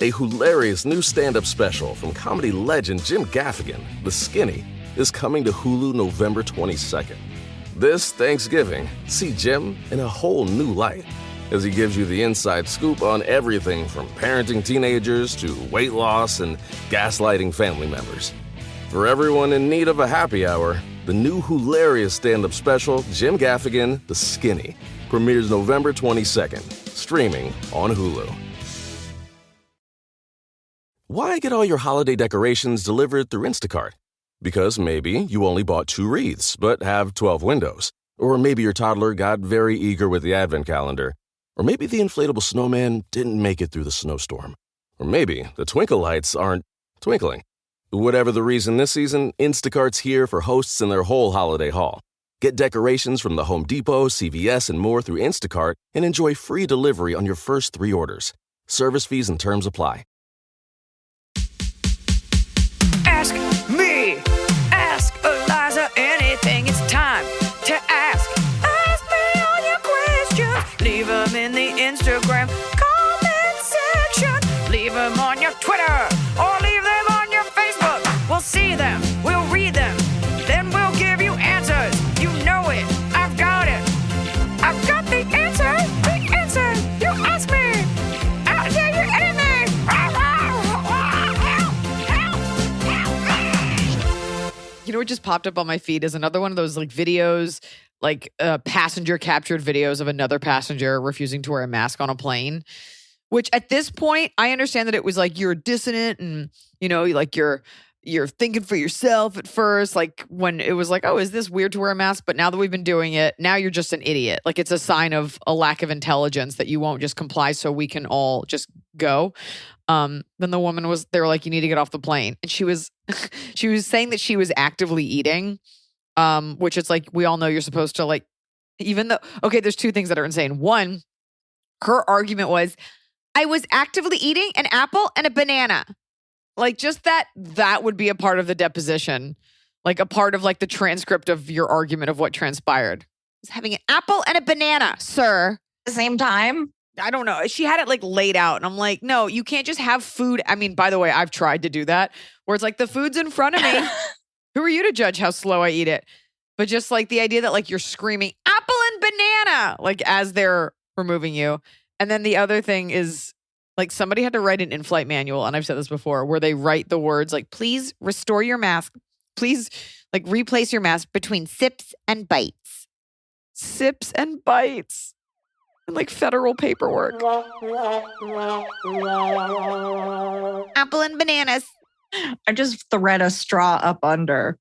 A hilarious new stand-up special from comedy legend Jim Gaffigan, The Skinny, is coming to Hulu November 22nd. This Thanksgiving, see Jim in a whole new light as he gives you the inside scoop on everything from parenting teenagers to weight loss and gaslighting family members. For everyone in need of a happy hour, the new hilarious stand-up special, Jim Gaffigan, The Skinny, premieres November 22nd, streaming on Hulu. Why get all your holiday decorations delivered through Instacart? Because maybe you only bought 2 wreaths, but have 12 windows. Or maybe your toddler got very eager with the advent calendar. Or maybe the inflatable snowman didn't make it through the snowstorm. Or maybe the twinkle lights aren't twinkling. Whatever the reason this season, Instacart's here for hosts and their whole holiday haul. Get decorations from the Home Depot, CVS, and more through Instacart and enjoy free delivery on your first 3 orders. Service fees and terms apply. Ask me, ask Eliza anything. It's time to ask. Ask me all your questions. Leave them in the Instagram comment section. Leave them on your Twitter or leave them on your Facebook. We'll see them, we'll read them, then we'll give you answers. You know it, I've got it. I've got the answer, you ask me. I'll tell you anything. You know what just popped up on my feed is another one of those like videos, like passenger captured videos of another passenger refusing to wear a mask on a plane. Which at this point, I understand that it was like you're dissonant and you know, like you're thinking for yourself at first, like when it was like, oh, is this weird to wear a mask? But now that we've been doing it, now you're just an idiot. Like it's a sign of a lack of intelligence that you won't just comply so we can all just go. Then the woman they were like, you need to get off the plane. And she was saying that she was actively eating, which it's like, we all know you're supposed to like, even though, okay, there's 2 things that are insane. One, her argument was, I was actively eating an apple and a banana. Like just that would be a part of the deposition, like a part of like the transcript of your argument of what transpired. I was having an apple and a banana, sir. At the same time? I don't know. She had it like laid out and I'm like, no, you can't just have food. I mean, by the way, I've tried to do that where it's like the food's in front of me. Who are you to judge how slow I eat it? But just like the idea that like you're screaming apple and banana, like as they're removing you. And then the other thing is like somebody had to write an in-flight manual, and I've said this before, where they write the words like, please restore your mask. Please like replace your mask between sips and bites. Sips and bites. And like federal paperwork. Apple and bananas. I just thread a straw up under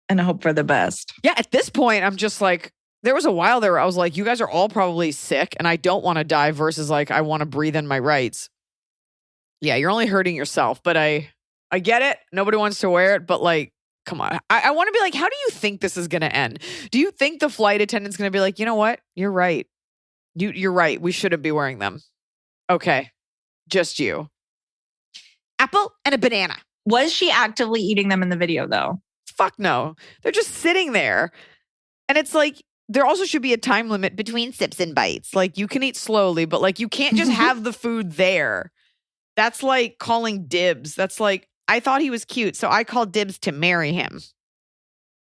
and hope for the best. Yeah, at this point, I'm just like, there was a while there where I was like, you guys are all probably sick and I don't want to die versus like, I want to breathe in my rights. Yeah, you're only hurting yourself, but I get it. Nobody wants to wear it, but like, come on. I want to be like, how do you think this is going to end? Do you think the flight attendant's going to be like, you know what? You're right. You're right. We shouldn't be wearing them. Okay. Just you. Apple and a banana. Was she actively eating them in the video though? Fuck no. They're just sitting there. And it's like, there also should be a time limit between sips and bites. Like you can eat slowly, but like you can't just have the food there. That's like calling dibs. That's like, I thought he was cute, so I called dibs to marry him.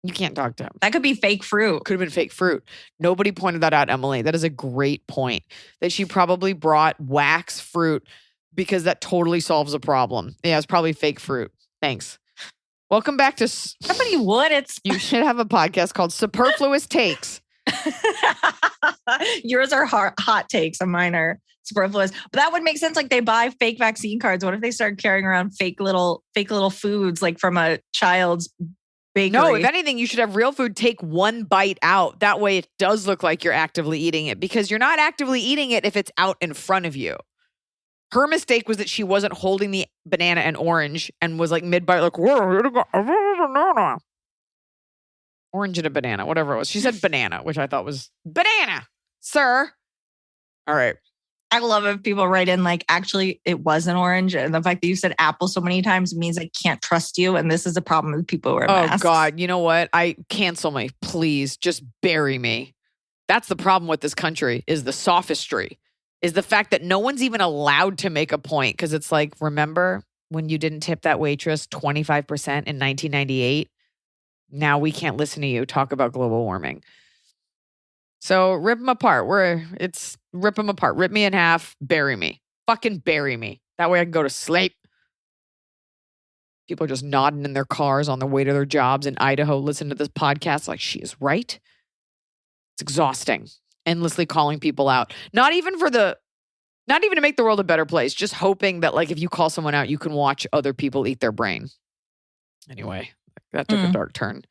You can't talk to him. That could be fake fruit. Could have been fake fruit. Nobody pointed that out, Emily. That is a great point. That she probably brought wax fruit because that totally solves a problem. Yeah, it's probably fake fruit. Thanks. Welcome back to... Somebody would. You should have a podcast called Superfluous Takes. Yours are hot takes and mine are superfluous. But that would make sense. Like they buy fake vaccine cards. What if they start carrying around fake little foods like from a child's bakery? No, if anything, you should have real food. Take one bite out. That way it does look like you're actively eating it because you're not actively eating it if it's out in front of you. Her mistake was that she wasn't holding the banana and orange and was like mid-bite like, banana. Orange and a banana, whatever it was. She said banana, which I thought was banana, sir. All right. I love if people write in like, actually, it was an orange. And the fact that you said apple so many times means I can't trust you. And this is a problem with people who wear masks. Oh, God. You know what? Cancel me. Please just bury me. That's the problem with this country is the sophistry. is the fact that no one's even allowed to make a point because it's like, remember when you didn't tip that waitress 25% in 1998? Now we can't listen to you talk about global warming. So rip them apart. Rip them apart. Rip me in half. Bury me. Fucking bury me. That way I can go to sleep. People are just nodding in their cars on the way to their jobs in Idaho, listen to this podcast like she is right. It's exhausting. Endlessly calling people out. Not even to make the world a better place. Just hoping that like if you call someone out, you can watch other people eat their brain. Anyway, that took a dark turn.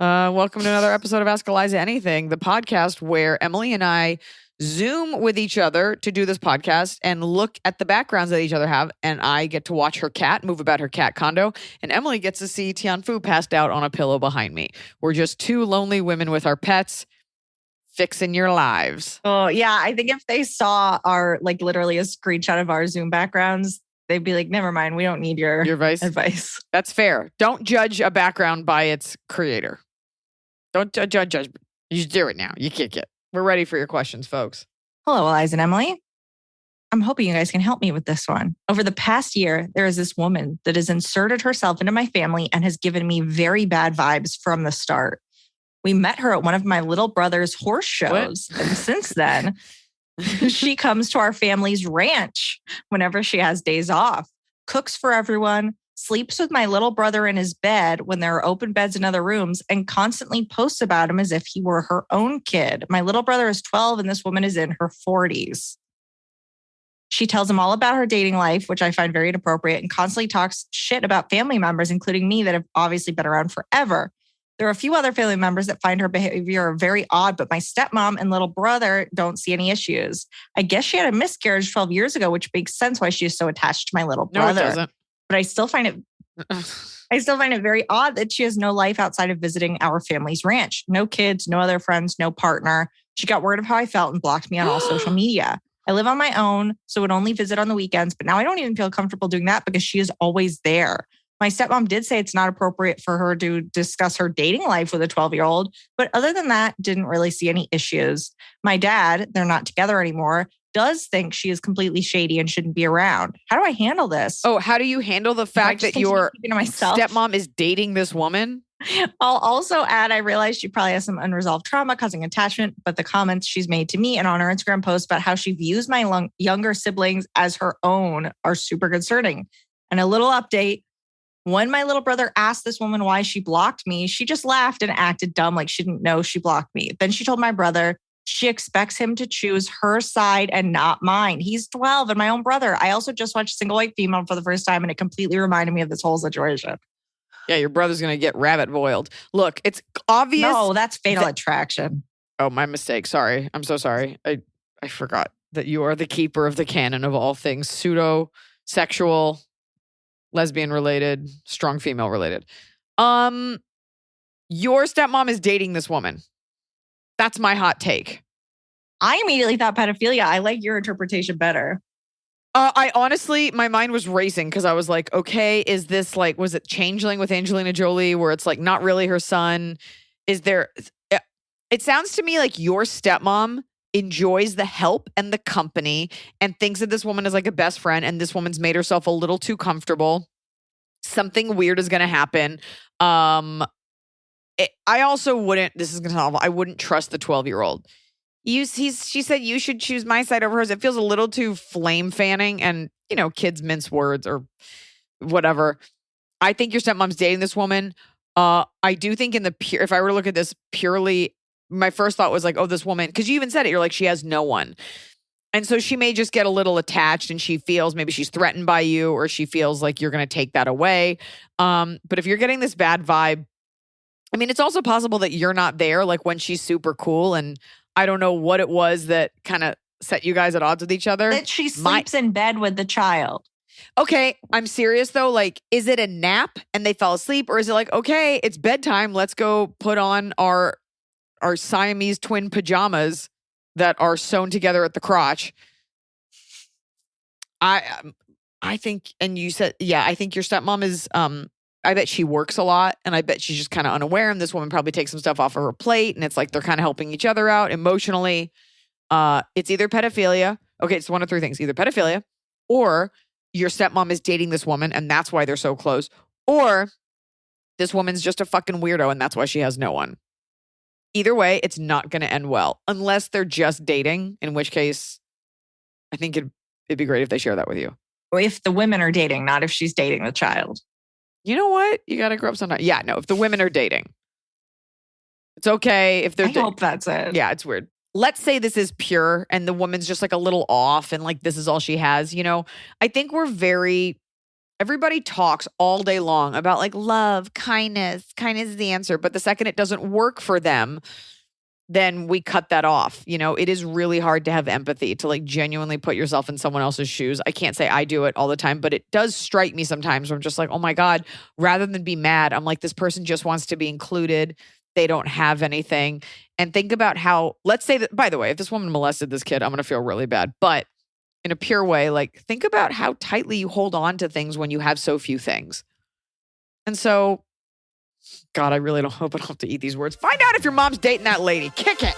Welcome to another episode of Ask Eliza Anything, the podcast where Emily and I Zoom with each other to do this podcast and look at the backgrounds that each other have. And I get to watch her cat move about her cat condo. And Emily gets to see Tianfu passed out on a pillow behind me. We're just two lonely women with our pets fixing your lives. Oh, yeah. I think if they saw our, like literally a screenshot of our Zoom backgrounds, they'd be like, never mind. We don't need your advice. That's fair. Don't judge a background by its creator. Don't judge. You just do it now. You kick it. We're ready for your questions, folks. Hello, Eliza and Emily. I'm hoping you guys can help me with this one. Over the past year, there is this woman that has inserted herself into my family and has given me very bad vibes from the start. We met her at one of my little brother's horse shows. And since then, she comes to our family's ranch whenever she has days off, cooks for everyone, sleeps with my little brother in his bed when there are open beds in other rooms, and constantly posts about him as if he were her own kid. My little brother is 12 and this woman is in her 40s. She tells him all about her dating life, which I find very inappropriate, and constantly talks shit about family members, including me, that have obviously been around forever. There are a few other family members that find her behavior very odd, but my stepmom and little brother don't see any issues. I guess she had a miscarriage 12 years ago, which makes sense why she is so attached to my little brother. No, it doesn't. But I still find it very odd that she has no life outside of visiting our family's ranch. No kids, no other friends, no partner. She got word of how I felt and blocked me on all social media. I live on my own, so would only visit on the weekends, but now I don't even feel comfortable doing that because she is always there. My stepmom did say it's not appropriate for her to discuss her dating life with a 12-year-old, but other than that, didn't really see any issues. My dad, they're not together anymore, does think she is completely shady and shouldn't be around. How do I handle this? Oh, how do you handle the fact that your stepmom is dating this woman? I'll also add, I realize she probably has some unresolved trauma causing attachment, but the comments she's made to me and on her Instagram post about how she views my younger siblings as her own are super concerning. And a little update, when my little brother asked this woman why she blocked me, she just laughed and acted dumb like she didn't know she blocked me. Then she told my brother she expects him to choose her side and not mine. He's 12 and my own brother. I also just watched Single White Female for the first time and it completely reminded me of this whole situation. Yeah, your brother's going to get rabbit boiled. Look, it's obvious. No, that's Fatal Attraction. Oh, my mistake. Sorry. I'm so sorry. I forgot that you are the keeper of the canon of all things pseudo-sexual, lesbian-related, strong female-related. Your stepmom is dating this woman. That's my hot take. I immediately thought pedophilia. I like your interpretation better. I honestly, my mind was racing because I was like, okay, is this like, was it Changeling with Angelina Jolie where it's like not really her son? Is there, it sounds to me like your stepmom enjoys the help and the company and thinks that this woman is like a best friend and this woman's made herself a little too comfortable. Something weird is going to happen. I also wouldn't, this is going to sound awful, I wouldn't trust the 12-year-old. She said you should choose my side over hers. It feels a little too flame fanning and, you know, kids mince words or whatever. I think your stepmom's dating this woman. I do think if I were to look at this purely, my first thought was like, oh, this woman, because you even said it, you're like, she has no one. And so she may just get a little attached and she feels maybe she's threatened by you or she feels like you're going to take that away. But if you're getting this bad vibe, I mean, it's also possible that you're not there, like when she's super cool and I don't know what it was that kind of set you guys at odds with each other. That she sleeps in bed with the child. Okay, I'm serious though. Like, is it a nap and they fell asleep? Or is it like, okay, it's bedtime. Let's go put on our Siamese twin pajamas that are sewn together at the crotch. I think, and you said, yeah, I think your stepmom is, I bet she works a lot and I bet she's just kind of unaware. And this woman probably takes some stuff off of her plate and it's like they're kind of helping each other out emotionally. It's either pedophilia. Okay, it's one of three things. Either pedophilia, or your stepmom is dating this woman and that's why they're so close, or this woman's just a fucking weirdo and that's why she has no one. Either way, it's not going to end well unless they're just dating, in which case I think it'd be great if they share that with you. Or if the women are dating, not if she's dating the child. You know what? You got to grow up sometime. Yeah, no, if the women are dating, it's okay. If they're I hope that's it. Yeah, it's weird. Let's say this is pure and the woman's just like a little off and like this is all she has. You know, I think everybody talks all day long about like love, kindness. Kindness is the answer. But the second it doesn't work for them, then we cut that off. You know, it is really hard to have empathy, to like genuinely put yourself in someone else's shoes. I can't say I do it all the time, but it does strike me sometimes where I'm just like, oh my God, rather than be mad, I'm like, this person just wants to be included. They don't have anything. And think about how, let's say that, by the way, if this woman molested this kid, I'm going to feel really bad. But in a pure way, like think about how tightly you hold on to things when you have so few things. And so, God, I really don't hope I don't have to eat these words. Find out if your mom's dating that lady. Kick it.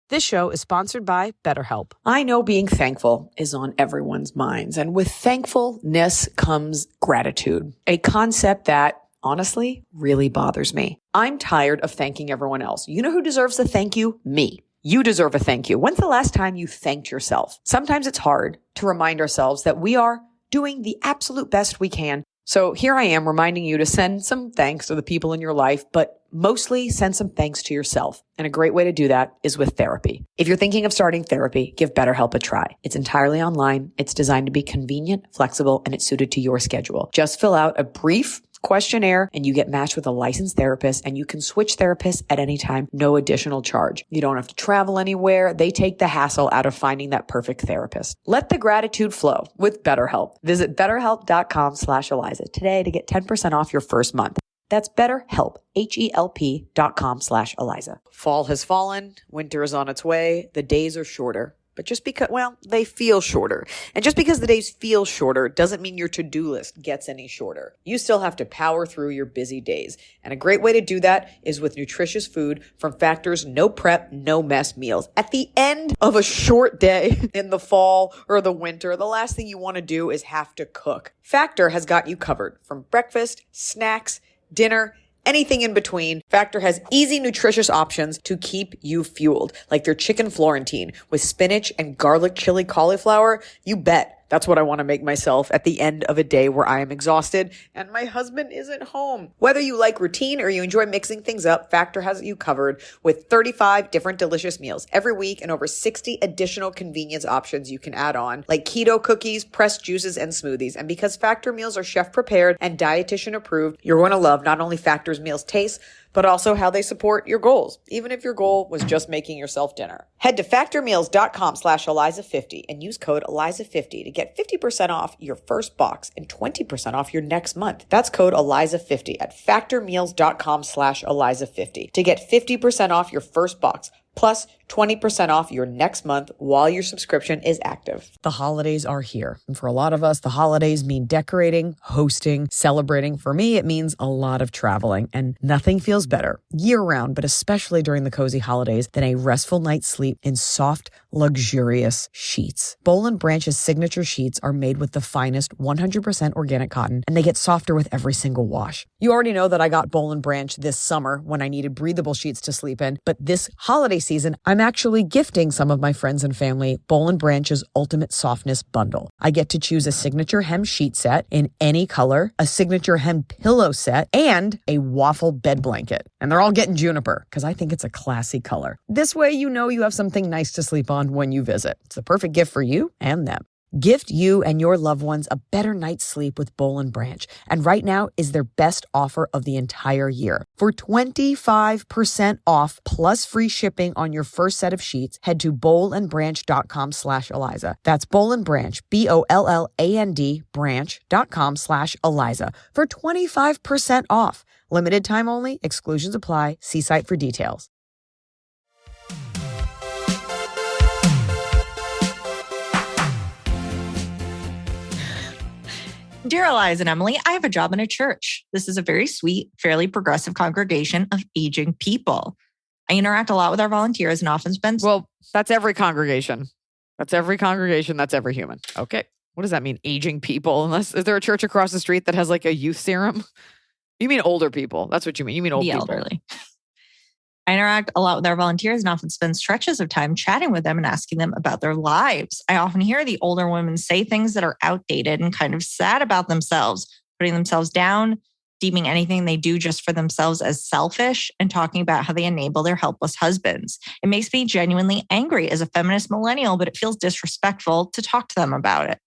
This show is sponsored by BetterHelp. I know being thankful is on everyone's minds, and with thankfulness comes gratitude, a concept that honestly really bothers me. I'm tired of thanking everyone else. You know who deserves a thank you? Me. You deserve a thank you. When's the last time you thanked yourself? Sometimes it's hard to remind ourselves that we are doing the absolute best we can. So here I am reminding you to send some thanks to the people in your life, but mostly send some thanks to yourself. And a great way to do that is with therapy. If you're thinking of starting therapy, give BetterHelp a try. It's entirely online. It's designed to be convenient, flexible, and it's suited to your schedule. Just fill out a brief questionnaire and you get matched with a licensed therapist, and you can switch therapists at any time, no additional charge. You don't have to travel anywhere. They take the hassle out of finding that perfect therapist. Let the gratitude flow with BetterHelp. Visit betterhelp.com/Eliza today to get 10% off your first month. That's BetterHelp, HELP.com/Eliza. Fall has fallen. Winter is on its way. The days are shorter. But just because, well, they feel shorter. And just because the days feel shorter doesn't mean your to-do list gets any shorter. You still have to power through your busy days. And a great way to do that is with nutritious food from Factor's no prep, no mess meals. At the end of a short day in the fall or the winter, the last thing you want to do is have to cook. Factor has got you covered from breakfast, snacks, dinner, anything in between. Factor has easy, nutritious options to keep you fueled, like their chicken Florentine with spinach and garlic chili cauliflower. You bet. That's what I want to make myself at the end of a day where I am exhausted and my husband isn't home. Whether you like routine or you enjoy mixing things up, Factor has you covered with 35 different delicious meals every week and over 60 additional convenience options you can add on, like keto cookies, pressed juices, and smoothies. And because Factor meals are chef prepared and dietitian approved, you're going to love not only Factor's meals taste, but also how they support your goals, even if your goal was just making yourself dinner. Head to factormeals.com/Eliza50 and use code Eliza50 to get 50% off your first box and 20% off your next month. That's code Eliza50 at factormeals.com/Eliza50 to get 50% off your first box, plus 20% off your next month while your subscription is active. The holidays are here. And for a lot of us, the holidays mean decorating, hosting, celebrating. For me, it means a lot of traveling, and nothing feels better year-round, but especially during the cozy holidays, than a restful night's sleep in soft, luxurious sheets. Boll & Branch's signature sheets are made with the finest 100% organic cotton, and they get softer with every single wash. You already know that I got Boll & Branch this summer when I needed breathable sheets to sleep in, but this holiday season, I'm actually gifting some of my friends and family Boll & Branch's Ultimate Softness Bundle. I get to choose a signature hem sheet set in any color, a signature hem pillow set, and a waffle bed blanket. And they're all getting juniper because I think it's a classy color. This way, you know you have something nice to sleep on when you visit. It's the perfect gift for you and them. Gift you and your loved ones a better night's sleep with Boll & Branch. And right now is their best offer of the entire year. For 25% off plus free shipping on your first set of sheets, head to bollandbranch.com/Eliza. That's Boll & Branch, BOLLAND branch.com/Eliza for 25% off. Limited time only. Exclusions apply. See site for details. Dear Eliza and Emily, I have a job in a church. This is a very sweet, fairly progressive congregation of aging people. I interact a lot with our volunteers and often spend. Well, that's every congregation. That's every congregation. That's every human. Okay. What does that mean? Aging people? Is there a church across the street that has like a youth serum? You mean older people. That's what you mean. You mean old the people. Elderly. I interact a lot with our volunteers and often spend stretches of time chatting with them and asking them about their lives. I often hear the older women say things that are outdated and kind of sad about themselves, putting themselves down, deeming anything they do just for themselves as selfish, and talking about how they enable their helpless husbands. It makes me genuinely angry as a feminist millennial, but it feels disrespectful to talk to them about it.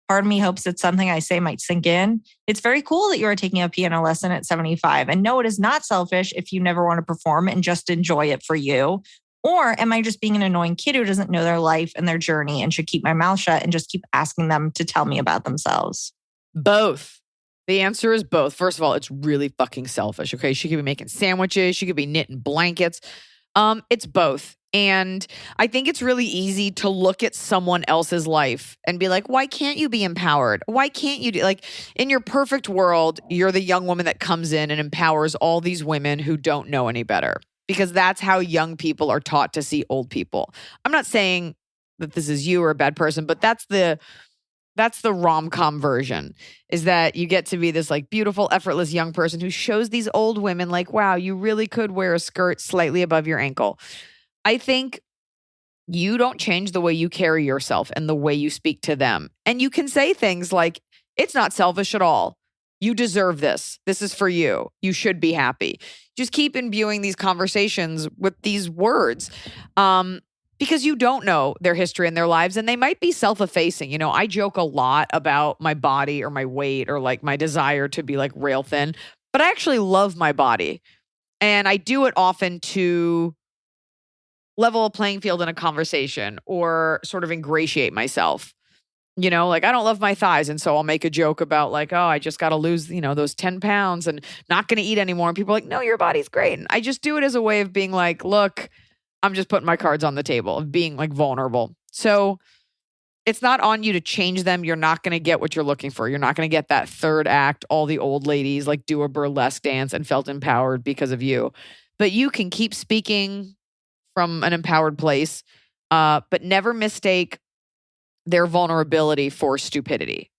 Part of me hopes that something I say might sink in. It's very cool that you are taking a piano lesson at 75. And no, it is not selfish if you never want to perform and just enjoy it for you. Or am I just being an annoying kid who doesn't know their life and their journey and should keep my mouth shut and just keep asking them to tell me about themselves? Both. The answer is both. First of all, it's really fucking selfish. Okay. She could be making sandwiches. She could be knitting blankets. It's both. And I think it's really easy to look at someone else's life and be like, why can't you be empowered? Why can't you do like in your perfect world, you're the young woman that comes in and empowers all these women who don't know any better, because that's how young people are taught to see old people. I'm not saying that this is you or a bad person, but that's the rom-com version, is that you get to be this like beautiful, effortless young person who shows these old women like, wow, you really could wear a skirt slightly above your ankle. I think you don't change the way you carry yourself and the way you speak to them. And you can say things like, it's not selfish at all. You deserve this. This is for you. You should be happy. Just keep imbuing these conversations with these words. Because you don't know their history and their lives, and they might be self-effacing. You know, I joke a lot about my body or my weight or like my desire to be like rail thin, but I actually love my body. And I do it often to level a playing field in a conversation or sort of ingratiate myself. You know, like I don't love my thighs. And so I'll make a joke about like, oh, I just got to lose, you know, those 10 pounds and not going to eat anymore. And people are like, no, your body's great. And I just do it as a way of being like, look, I'm just putting my cards on the table, of being like vulnerable. So it's not on you to change them. You're not going to get what you're looking for. You're not going to get that third act, all the old ladies like do a burlesque dance and felt empowered because of you. But you can keep speaking from an empowered place, but never mistake their vulnerability for stupidity.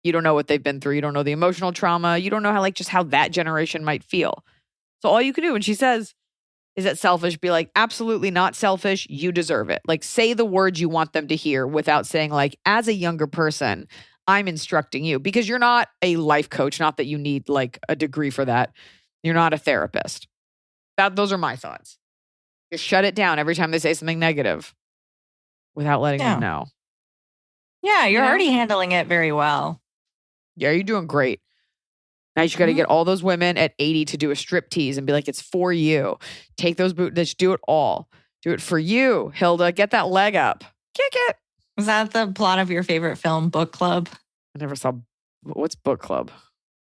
You don't know what they've been through. You don't know the emotional trauma. You don't know how, like, just how that generation might feel. So all you can do when she says, is that selfish? Be like, absolutely not selfish. You deserve it. Like, say the words you want them to hear without saying, like, as a younger person, I'm instructing you, because you're not a life coach. Not that you need like a degree for that. You're not a therapist. Those are my thoughts. Just shut it down every time they say something negative without letting them know. Yeah, you're already handling it very well. Yeah, you're doing great. Now you just got to get all those women at 80 to do a strip tease and be like, it's for you. Take those boots. Just do it all. Do it for you, Hilda. Get that leg up. Kick it. Was that the plot of your favorite film, Book Club? I never saw. What's Book Club?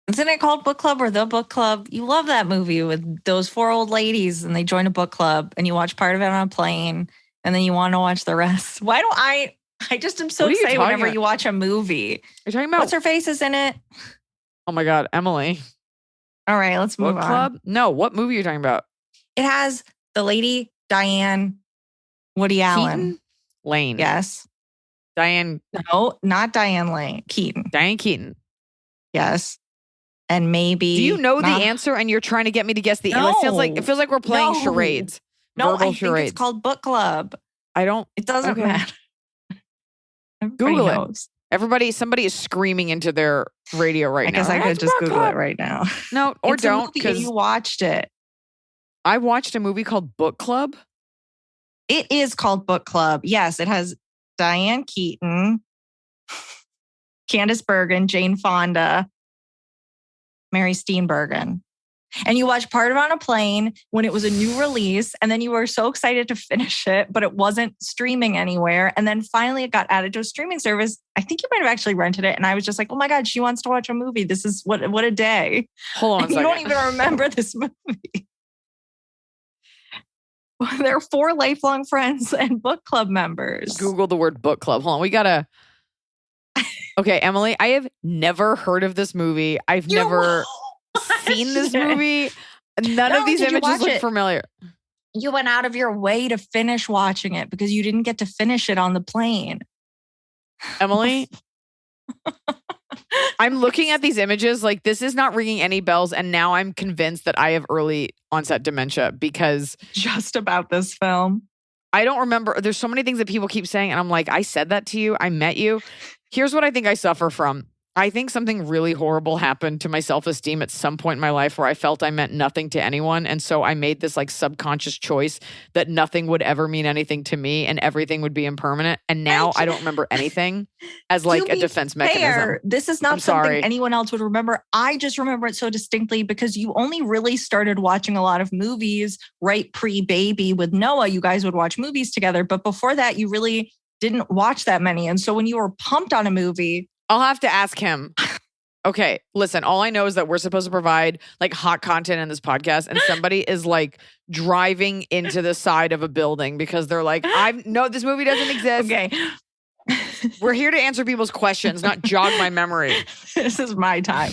Isn't it called Book Club or The Book Club? You love that movie with those 4 old ladies and they join a book club and you watch part of it on a plane and then you want to watch the rest. Why don't I just am so excited whenever you watch a movie. You're talking about? What's her face is in it? Oh my God, Emily. All right, let's move on. Book Club? No, what movie are you talking about? It has the lady, Diane, Woody Allen. Lane. Yes. Diane. No, not Diane Lane. Keaton. Diane Keaton. Yes. And maybe. Do you know the answer and you're trying to get me to guess the answer? It feels like we're playing charades. No, Verbal I think it's called Book Club. It doesn't matter. Google it. Everybody, somebody is screaming into their radio right now. I guess I could just Google it right now. No, or don't, because you watched it. I watched a movie called Book Club. It is called Book Club. Yes, it has Diane Keaton, Candice Bergen, Jane Fonda, Mary Steenburgen. And you watched part of it on a plane when it was a new release. And then you were so excited to finish it, but it wasn't streaming anywhere. And then finally it got added to a streaming service. I think you might have actually rented it. And I was just like, oh my God, she wants to watch a movie. This is what a day. Hold on a second. You don't even remember this movie. They're 4 lifelong friends and book club members. Google the word book club. Hold on. We got to. Okay, Emily, I have never heard of this movie. I've never seen this movie. None of these images look familiar. You went out of your way to finish watching it because you didn't get to finish it on the plane. Emily, I'm looking at these images like this is not ringing any bells. And now I'm convinced that I have early onset dementia because Just about this film. I don't remember. There's so many things that people keep saying. And I'm like, I said that to you. I met you. Here's what I think I suffer from. I think something really horrible happened to my self-esteem at some point in my life where I felt I meant nothing to anyone. And so I made this like subconscious choice that nothing would ever mean anything to me and everything would be impermanent. And now I don't remember anything as like a defense mechanism. This is not something anyone else would remember. I just remember it so distinctly because you only really started watching a lot of movies right pre-baby with Noah. You guys would watch movies together. But before that, you really didn't watch that many. And so when you were pumped on a movie, I'll have to ask him. Okay, listen, all I know is that we're supposed to provide like hot content in this podcast and somebody is like driving into the side of a building because they're like, no, this movie doesn't exist. Okay. We're here to answer people's questions, not jog my memory. This is my time.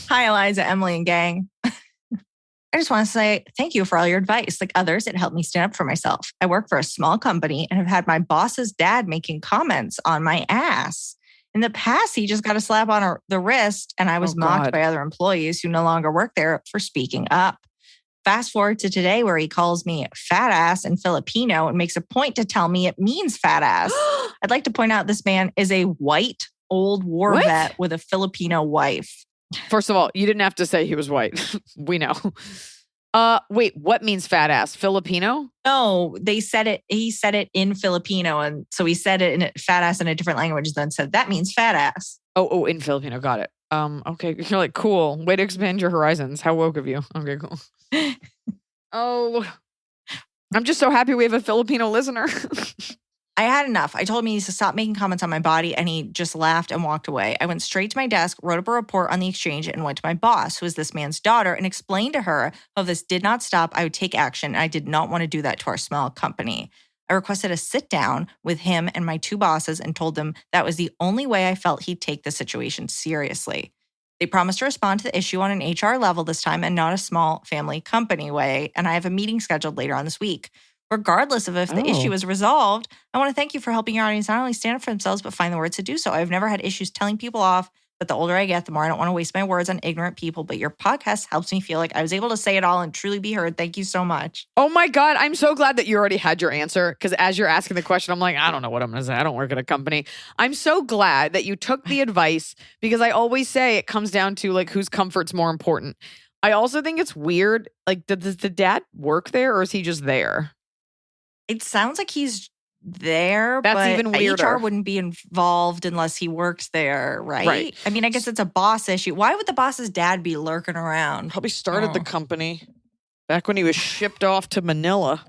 Hi, Eliza, Emily, and gang. I just want to say thank you for all your advice. Like others, it helped me stand up for myself. I work for a small company and have had my boss's dad making comments on my ass. In the past, he just got a slap on the wrist, and I was mocked by other employees who no longer work there for speaking up. Fast forward to today where he calls me fat ass in Filipino and makes a point to tell me it means fat ass. I'd like to point out this man is a white old war vet with a Filipino wife. First of all, you didn't have to say he was white. We know. Wait, what means fat ass? Filipino? No, they said it. He said it in Filipino. And so he said it in fat ass in a different language, then said that means fat ass. Oh, in Filipino. Got it. Okay. You're like, cool. Way to expand your horizons. How woke of you. Okay, cool. Oh, I'm just so happy we have a Filipino listener. I had enough. I told him he needs to stop making comments on my body, and he just laughed and walked away. I went straight to my desk, wrote up a report on the exchange, and went to my boss, who is this man's daughter, and explained to her, if this did not stop, I would take action. And I did not want to do that to our small company. I requested a sit down with him and my two bosses and told them that was the only way I felt he'd take the situation seriously. They promised to respond to the issue on an HR level this time and not a small family company way, and I have a meeting scheduled later on this week. Regardless of if the issue is resolved, I want to thank you for helping your audience not only stand up for themselves, but find the words to do so. I've never had issues telling people off, but the older I get, the more I don't want to waste my words on ignorant people. But your podcast helps me feel like I was able to say it all and truly be heard. Thank you so much. Oh my God. I'm so glad that you already had your answer. Because as you're asking the question, I'm like, I don't know what I'm going to say. I don't work at a company. I'm so glad that you took the advice because I always say it comes down to like whose comfort's more important. I also think it's weird. Like, does the dad work there or is he just there? It sounds like he's there, That's but even weirder. HR wouldn't be involved unless he works there, right? Right. I mean, I guess it's a boss issue. Why would the boss's dad be lurking around? Probably started the company back when he was shipped off to Manila.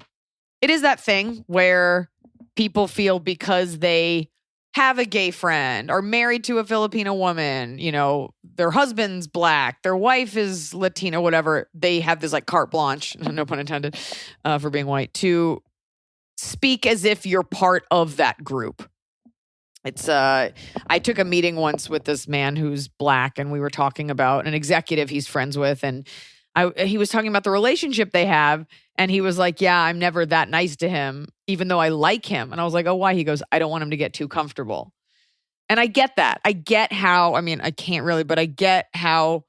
It is that thing where people feel because they have a gay friend, are married to a Filipino woman, you know, their husband's black, their wife is Latino, whatever, they have this like carte blanche, no pun intended, for being white, to speak as if you're part of that group. It's I took a meeting once with this man who's black and we were talking about an executive he's friends with and he was talking about the relationship they have and he was like, yeah, I'm never that nice to him even though I like him. And I was like, oh, why? He goes, I don't want him to get too comfortable. And I get that. I get how, I mean, I can't really, but I get how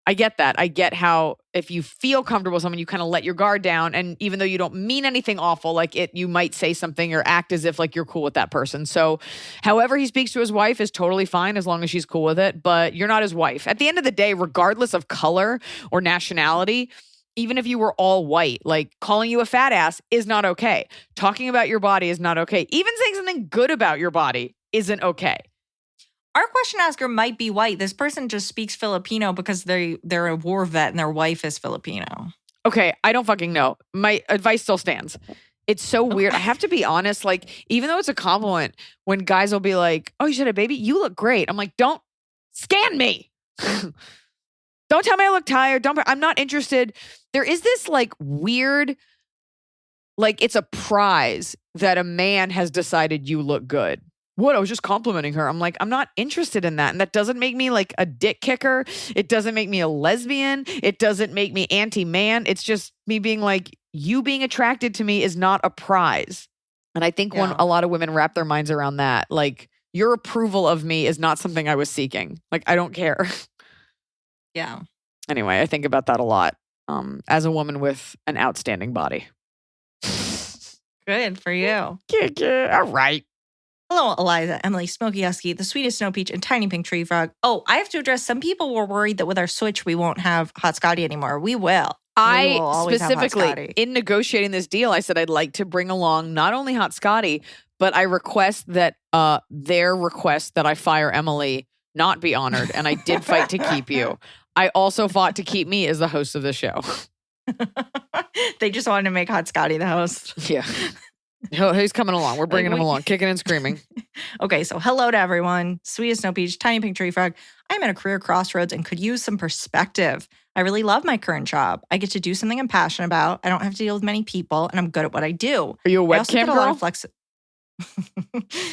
I get that. I get how if you feel comfortable with someone, you kind of let your guard down. And even though you don't mean anything awful, like you might say something or act as if like you're cool with that person. So however he speaks to his wife is totally fine as long as she's cool with it. But you're not his wife. At the end of the day, regardless of color or nationality, even if you were all white, like calling you a fat ass is not okay. Talking about your body is not okay. Even saying something good about your body isn't okay. Our question asker might be white. This person just speaks Filipino because they're a war vet and their wife is Filipino. Okay, I don't fucking know. My advice still stands. It's so weird. I have to be honest, like, even though it's a compliment, when guys will be like, oh, you should have a baby? You look great. I'm like, don't scan me. Don't tell me I look tired. I'm not interested. There is this like weird, like it's a prize that a man has decided you look good. What? I was just complimenting her. I'm like, I'm not interested in that. And that doesn't make me like a dick kicker. It doesn't make me a lesbian. It doesn't make me anti-man. It's just me being like, you being attracted to me is not a prize. And I think when a lot of women wrap their minds around that, like, your approval of me is not something I was seeking. Like, I don't care. Yeah. Anyway, I think about that a lot as a woman with an outstanding body. Good for you. All right. Hello, Eliza, Emily, Smokey Husky, the sweetest snow peach, and tiny pink tree frog. Oh, I have to address, some people were worried that with our switch, we won't have Hot Scotty anymore. We will. I We will always have Hot specifically, Scotty. in negotiating this deal, I said I'd like to bring along not only Hot Scotty, but I request that their request that I fire Emily not be honored. And I did fight to keep you. I also fought to keep me as the host of the show. They just wanted to make Hot Scotty the host. Yeah. He's coming along. We're bringing him along, kicking and screaming. Okay, so hello to everyone. Sweetest snow peach, tiny pink tree frog. I'm at a career crossroads and could use some perspective. I really love my current job. I get to do something I'm passionate about. I don't have to deal with many people, and I'm good at what I do. Are you a I also webcam get a lot girl? of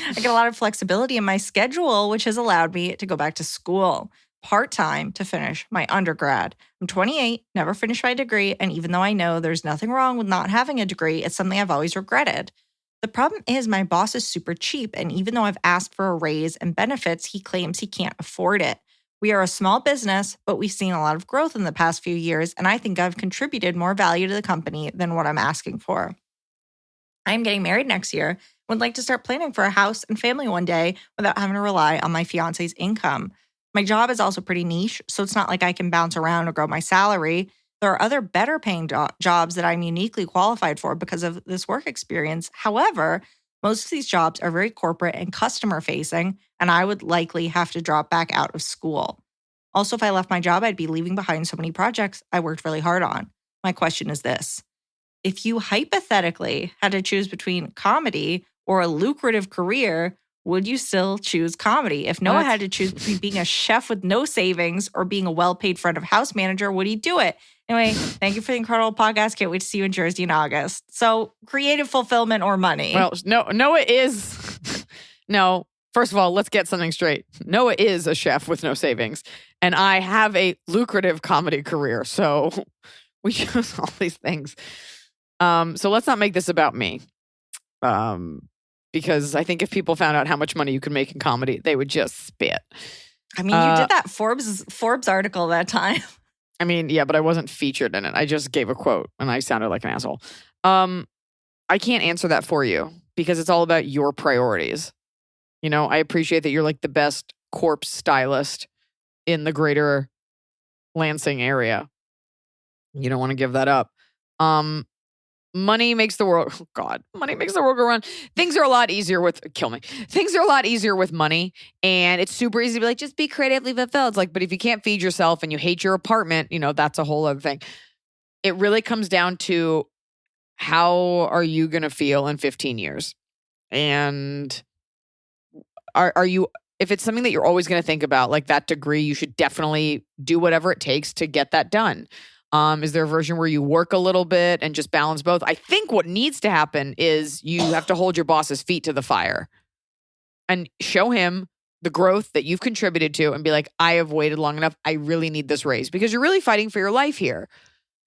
I get a lot of flexibility in my schedule, which has allowed me to go back to school part-time to finish my undergrad. I'm 28, never finished my degree, and even though I know there's nothing wrong with not having a degree, it's something I've always regretted. The problem is my boss is super cheap, and even though I've asked for a raise and benefits, he claims he can't afford it. We are a small business, but we've seen a lot of growth in the past few years, and I think I've contributed more value to the company than what I'm asking for. I'm getting married next year, would like to start planning for a house and family one day without having to rely on my fiance's income. My job is also pretty niche, so it's not like I can bounce around or grow my salary. There are other better paying jobs that I'm uniquely qualified for because of this work experience. However, most of these jobs are very corporate and customer facing, and I would likely have to drop back out of school. Also, if I left my job, I'd be leaving behind so many projects I worked really hard on. My question is this: if you hypothetically had to choose between comedy or a lucrative career, would you still choose comedy? If Noah had to choose between being a chef with no savings or being a well-paid front of house manager, would he do it? Anyway, thank you for the incredible podcast. Can't wait to see you in Jersey in August. So, creative fulfillment or money? Well, Noah is... No, first of all, let's get something straight. Noah is a chef with no savings, and I have a lucrative comedy career. So we chose all these things. So let's not make this about me. Because I think if people found out how much money you could make in comedy, they would just spit. I mean, you did that Forbes article that time. I mean, yeah, but I wasn't featured in it. I just gave a quote and I sounded like an asshole. I can't answer that for you because it's all about your priorities. You know, I appreciate that you're like the best corpse stylist in the greater Lansing area. You don't want to give that up. Money makes the world, oh God, money makes the world go round. Things are a lot easier with, kill me. Things are a lot easier with money. And it's super easy to be like, just be creatively fulfilled. It's like, but if you can't feed yourself and you hate your apartment, you know, that's a whole other thing. It really comes down to how are you going to feel in 15 years? And are you, if it's something that you're always going to think about, like that degree, you should definitely do whatever it takes to get that done. Is there a version where you work a little bit and just balance both? I think what needs to happen is you have to hold your boss's feet to the fire and show him the growth that you've contributed to and be like, I have waited long enough. I really need this raise because you're really fighting for your life here.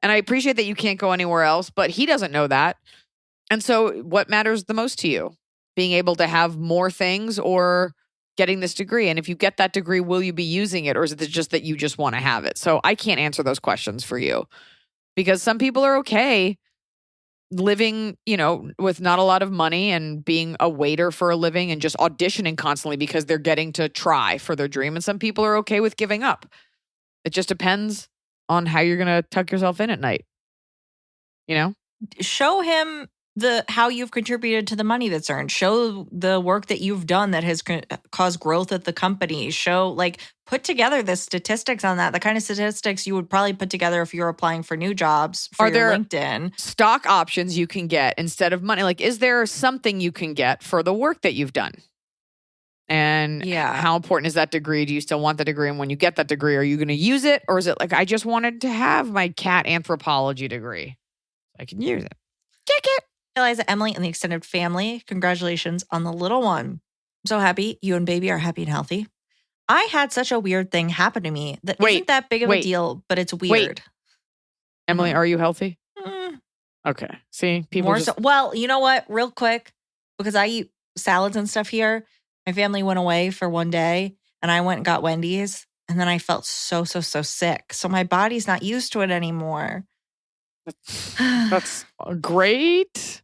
And I appreciate that you can't go anywhere else, but he doesn't know that. And so what matters the most to you? Being able to have more things or getting this degree? And if you get that degree, will you be using it? Or is it just that you just want to have it? So I can't answer those questions for you because some people are okay living, you know, with not a lot of money and being a waiter for a living and just auditioning constantly because they're getting to try for their dream. And some people are okay with giving up. It just depends on how you're going to tuck yourself in at night. You know? Show him how you've contributed to the money that's earned. Show the work that you've done that has caused growth at the company. Put together the statistics on that, the kind of statistics you would probably put together if you were applying for new jobs for your LinkedIn. Stock options you can get instead of money? Like, is there something you can get for the work that you've done? And how important is that degree? Do you still want the degree? And when you get that degree, are you going to use it? Or is it like, I just wanted to have my cat anthropology degree. I can use it. Kick it. Eliza, Emily, and the extended family, congratulations on the little one. so happy you and baby are happy and healthy. I had such a weird thing happen to me that Wait, isn't that big of a deal, but it's weird. Emily, are you healthy? Mm, Okay. See, people more just, so. Well, you know what? Real quick, because I eat salads and stuff here, my family went away for one day and I went and got Wendy's. And then I felt so sick. So my body's not used to it anymore. that's great.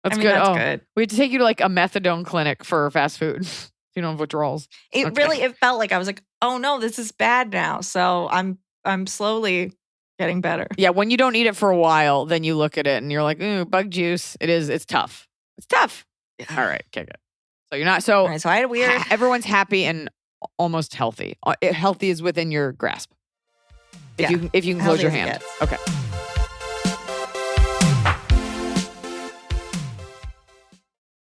That's good. That's oh, good. we had to take you to like a methadone clinic for fast food. You don't have withdrawals. It felt like I was like, oh no, this is bad now. So I'm slowly getting better. Yeah, when you don't eat it for a while, then you look at it and you're like, ooh, bug juice. It's tough. It's tough. All right, kick it. So you're not, so, All right, so I had a weird. everyone's happy and almost healthy. Healthy is within your grasp. If you can close Healthy your as it hand. gets. Okay.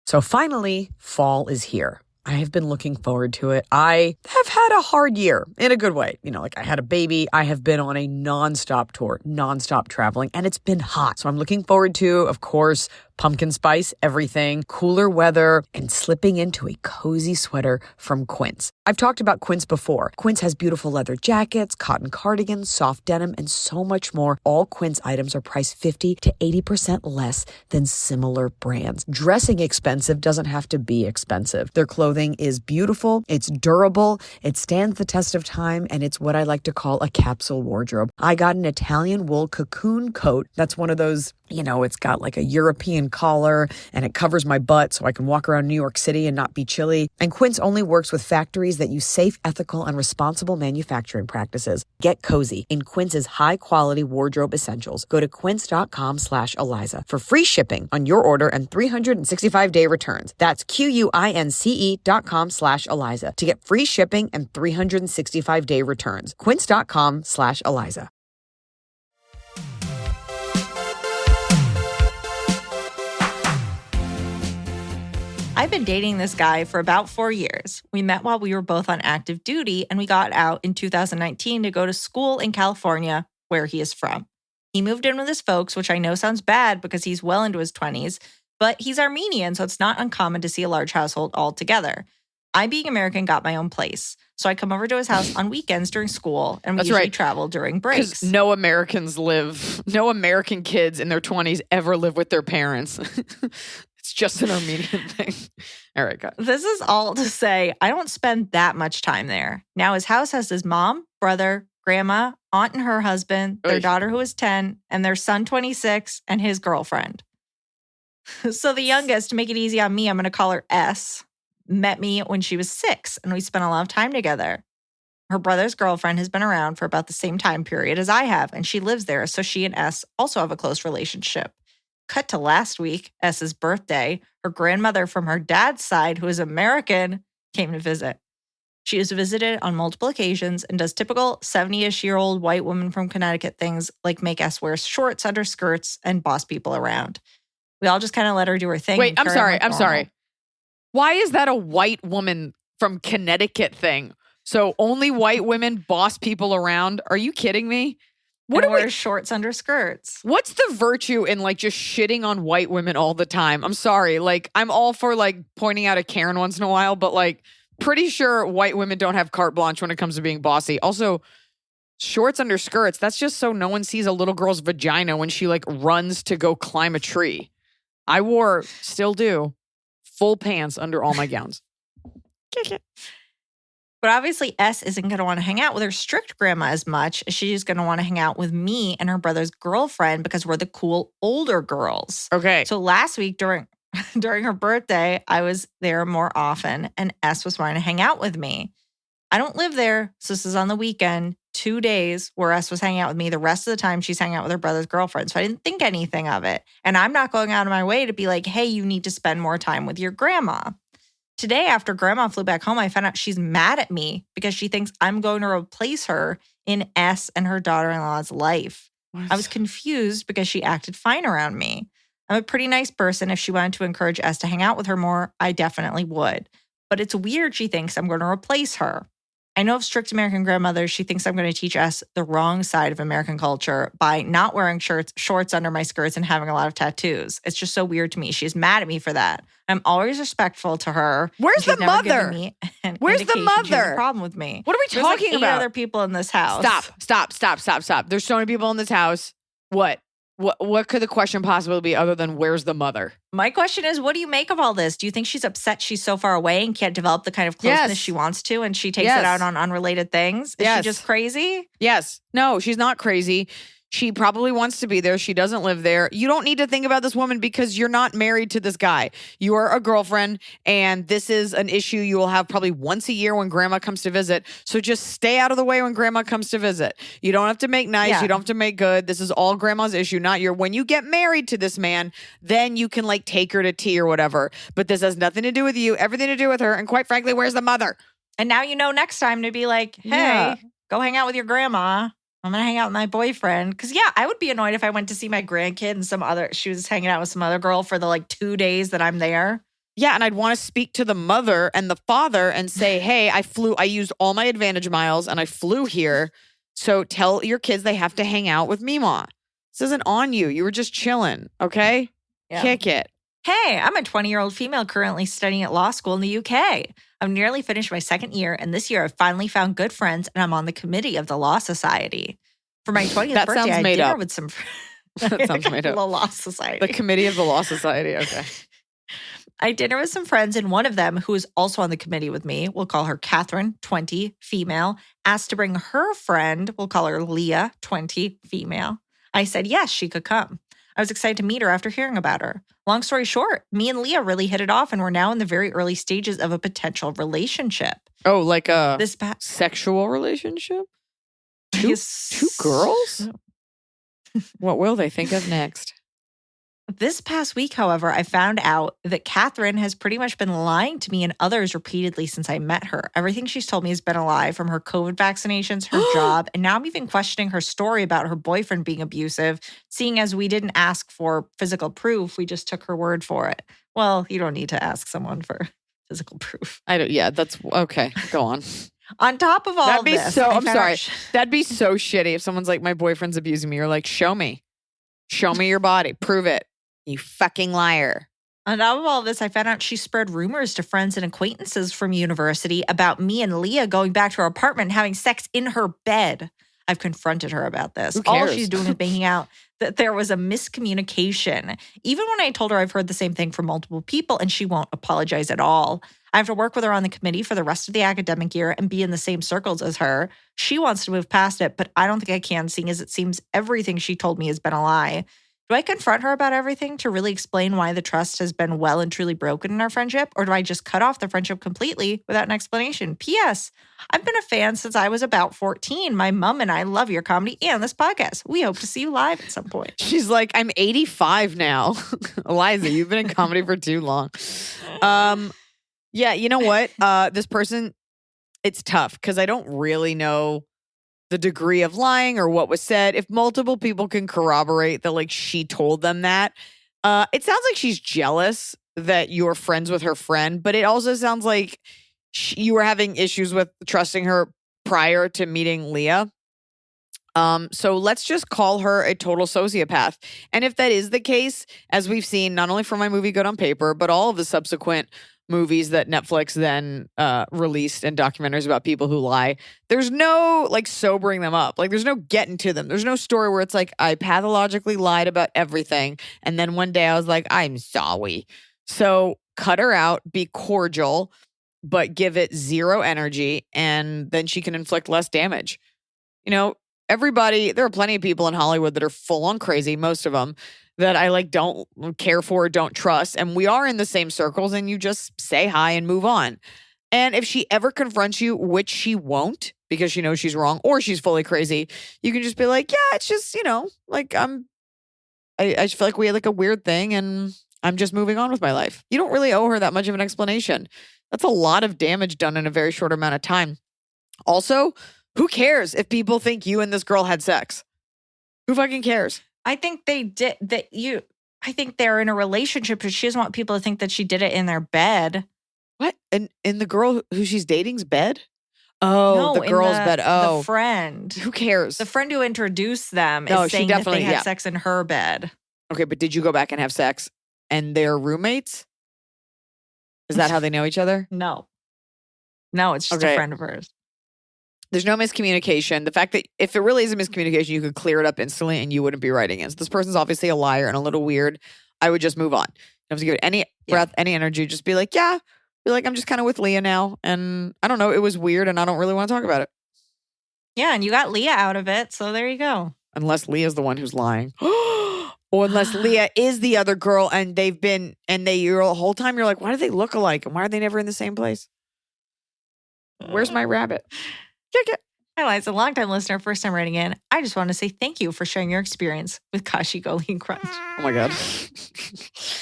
So finally, fall is here. I have been looking forward to it. I have had a hard year in a good way. You know, like I had a baby. I have been on a nonstop tour, nonstop traveling, and it's been hot. So I'm looking forward to, of course, pumpkin spice, everything, cooler weather, and slipping into a cozy sweater from Quince. I've talked about Quince before. Quince has beautiful leather jackets, cotton cardigans, soft denim, and so much more. All Quince items are priced 50 to 80% less than similar brands. Dressing expensive doesn't have to be expensive. Their clothing is beautiful, it's durable, it stands the test of time, and it's what I like to call a capsule wardrobe. I got an Italian wool cocoon coat. That's one of those, you know, it's got like a European collar and it covers my butt so I can walk around New York City and not be chilly. And Quince only works with factories that use safe, ethical, and responsible manufacturing practices. Get cozy in Quince's high-quality wardrobe essentials. Go to quince.com/Eliza for free shipping on your order and 365-day returns. That's QUINCE.com/Eliza to get free shipping and 365-day returns. Quince.com/Eliza. I've been dating this guy for about 4 years. We met while we were both on active duty, and we got out in 2019 to go to school in California, where he is from. He moved in with his folks, which I know sounds bad because he's well into his 20s, but he's Armenian, so it's not uncommon to see a large household all together. I, being American, got my own place. So I come over to his house on weekends during school, and we usually travel during breaks. No American kids in their 20s ever live with their parents. It's just an Armenian thing. All right, go. This is all to say I don't spend that much time there. Now his house has his mom, brother, grandma, aunt and her husband, their daughter who is 10, and their son 26, and his girlfriend. So the youngest, to make it easy on me, I'm going to call her S, met me when she was 6, and we spent a lot of time together. Her brother's girlfriend has been around for about the same time period as I have, and she lives there, so she and S also have a close relationship. Cut to last week, S's birthday. Her grandmother from her dad's side, who is American, came to visit. She has visited on multiple occasions and does typical 70-ish-year-old white woman from Connecticut things like make S wear shorts under skirts and boss people around. We all just kind of let her do her thing. Wait, I'm sorry. Why is that a white woman from Connecticut thing? So only white women boss people around? Are you kidding me? What do we shorts under skirts? What's the virtue in like just shitting on white women all the time? I'm sorry. Like I'm all for like pointing out a Karen once in a while, but like pretty sure white women don't have carte blanche when it comes to being bossy. Also, shorts under skirts, that's just so no one sees a little girl's vagina when she like runs to go climb a tree. I still do, full pants under all my gowns. But obviously, S isn't going to want to hang out with her strict grandma as much as she's going to want to hang out with me and her brother's girlfriend because we're the cool older girls. Okay. So last week during her birthday, I was there more often and S was wanting to hang out with me. I don't live there, so this is on the weekend, 2 days where S was hanging out with me. The rest of the time, she's hanging out with her brother's girlfriend. So I didn't think anything of it. And I'm not going out of my way to be like, hey, you need to spend more time with your grandma. Today, after grandma flew back home, I found out she's mad at me because she thinks I'm going to replace her in S and her daughter-in-law's life. What? I was confused because she acted fine around me. I'm a pretty nice person. If she wanted to encourage S to hang out with her more, I definitely would. But it's weird she thinks I'm going to replace her. I know of strict American grandmothers. She thinks I'm going to teach us the wrong side of American culture by not wearing shorts under my skirts and having a lot of tattoos. It's just so weird to me. She's mad at me for that. I'm always respectful to her. Where's She's the never given mother? me an Where's the indication she has mother? a problem with me. What are we There's like talking 8 about? other people in this house. Stop. There's so many people in this house. What? What could the question possibly be other than where's the mother? My question is, what do you make of all this? Do you think she's upset she's so far away and can't develop the kind of closeness Yes. she wants to, and she takes Yes. it out on unrelated things? Is she Yes. just crazy? Yes. No, she's not crazy. She probably wants to be there. She doesn't live there. You don't need to think about this woman because you're not married to this guy. You are a girlfriend, and this is an issue you will have probably once a year when grandma comes to visit. So just stay out of the way when grandma comes to visit. You don't have to make nice. Yeah. You don't have to make good. This is all grandma's issue, not your. When you get married to this man, then you can like take her to tea or whatever. But this has nothing to do with you, everything to do with her. And quite frankly, where's the mother? And now you know next time to be like, hey, Yeah. go hang out with your grandma. I'm going to hang out with my boyfriend. Because, yeah, I would be annoyed if I went to see my grandkid and she was hanging out with some other girl for the like 2 days that I'm there. Yeah, and I'd want to speak to the mother and the father and say, hey, I used all my Advantage miles and I flew here. So tell your kids they have to hang out with Mima. This isn't on you. You were just chilling, okay? Yeah. Kick it. Hey, I'm a 20-year-old female currently studying at law school in the UK. I've nearly finished my second year, and this year I've finally found good friends, and I'm on the committee of the Law Society. For my 20th That birthday, sounds I made dinner up. with some friends. That sounds made up. The Law Society. The committee of the Law Society. Okay. I dinner with some friends, and one of them, who is also on the committee with me, we'll call her Catherine, 20, female, asked to bring her friend, we'll call her Leah, 20, female. I said yes, she could come. I was excited to meet her after hearing about her. Long story short, me and Leah really hit it off, and we're now in the very early stages of a potential relationship. Oh, like a This past sexual relationship? Two girls? What will they think of next? This past week, however, I found out that Catherine has pretty much been lying to me and others repeatedly since I met her. Everything she's told me has been a lie, from her COVID vaccinations, her job, and now I'm even questioning her story about her boyfriend being abusive, seeing as we didn't ask for physical proof, we just took her word for it. Well, you don't need to ask someone for physical proof. Yeah, that's okay. Go on. On top of all That'd be this, so, I I'm found sorry. out That'd be so shitty if someone's like, my boyfriend's abusing me. You're like, show me. Show me your body. Prove it. You fucking liar. On top of all this, I found out she spread rumors to friends and acquaintances from university about me and Leah going back to her apartment and having sex in her bed. I've confronted her about this. Who All cares? she's doing is making out that there was a miscommunication. Even when I told her I've heard the same thing from multiple people, and she won't apologize at all. I have to work with her on the committee for the rest of the academic year and be in the same circles as her. She wants to move past it, but I don't think I can, seeing as it seems everything she told me has been a lie. Do I confront her about everything to really explain why the trust has been well and truly broken in our friendship? Or do I just cut off the friendship completely without an explanation? P.S. I've been a fan since I was about 14. My mom and I love your comedy and this podcast. We hope to see you live at some point. She's like, I'm 85 now. Eliza, you've been in comedy for too long. Yeah, you know what? This person, it's tough because I don't really know the degree of lying or what was said. If multiple people can corroborate that, like, she told them that, it sounds like she's jealous that you're friends with her friend, but it also sounds like you were having issues with trusting her prior to meeting Leah. So let's just call her a total sociopath. And if that is the case, as we've seen, not only from my movie Good on Paper, but all of the subsequent movies that Netflix then released and documentaries about people who lie, there's no like sobering them up. Like there's no getting to them. There's no story where it's like, I pathologically lied about everything. And then one day I was like, I'm sorry. So cut her out, be cordial, but give it zero energy. And then she can inflict less damage. You know, there are plenty of people in Hollywood that are full on crazy, most of them, that I like don't care for, don't trust. And we are in the same circles, and you just say hi and move on. And if she ever confronts you, which she won't, because she knows she's wrong or she's fully crazy, you can just be like, yeah, it's just, like I just feel like we had like a weird thing and I'm just moving on with my life. You don't really owe her that much of an explanation. That's a lot of damage done in a very short amount of time. Also, who cares if people think you and this girl had sex? Who fucking cares? I think they did I think they're in a relationship, but she doesn't want people to think that she did it in their bed. What? And in the girl who she's dating's bed? Oh, No, the in girl's bed. Oh, the friend. who cares? The friend who introduced them No, is she saying that definitely- they had yeah. sex in her bed. Okay, but did you go back and have sex and they're roommates? Is that how they know each other? No, it's just a Okay. friend of hers. There's no miscommunication. The fact that if it really is a miscommunication, you could clear it up instantly and you wouldn't be writing it. So this person's obviously a liar and a little weird. I would just move on. You don't have to give it any breath, any energy. Just be like, yeah. Be like, I'm just kind of with Leah now. And I don't know. It was weird and I don't really want to talk about it. Yeah, and you got Leah out of it, so there you go. Unless Leah's the one who's lying. Or unless Leah is the other girl and they've been, you're the whole time you're like, why do they look alike? And why are they never in the same place? Where's my rabbit? Kick it. Hi, Liza, longtime listener, first time writing in. I just want to say thank you for sharing your experience with Kashi Goleen Crunch. Oh my God.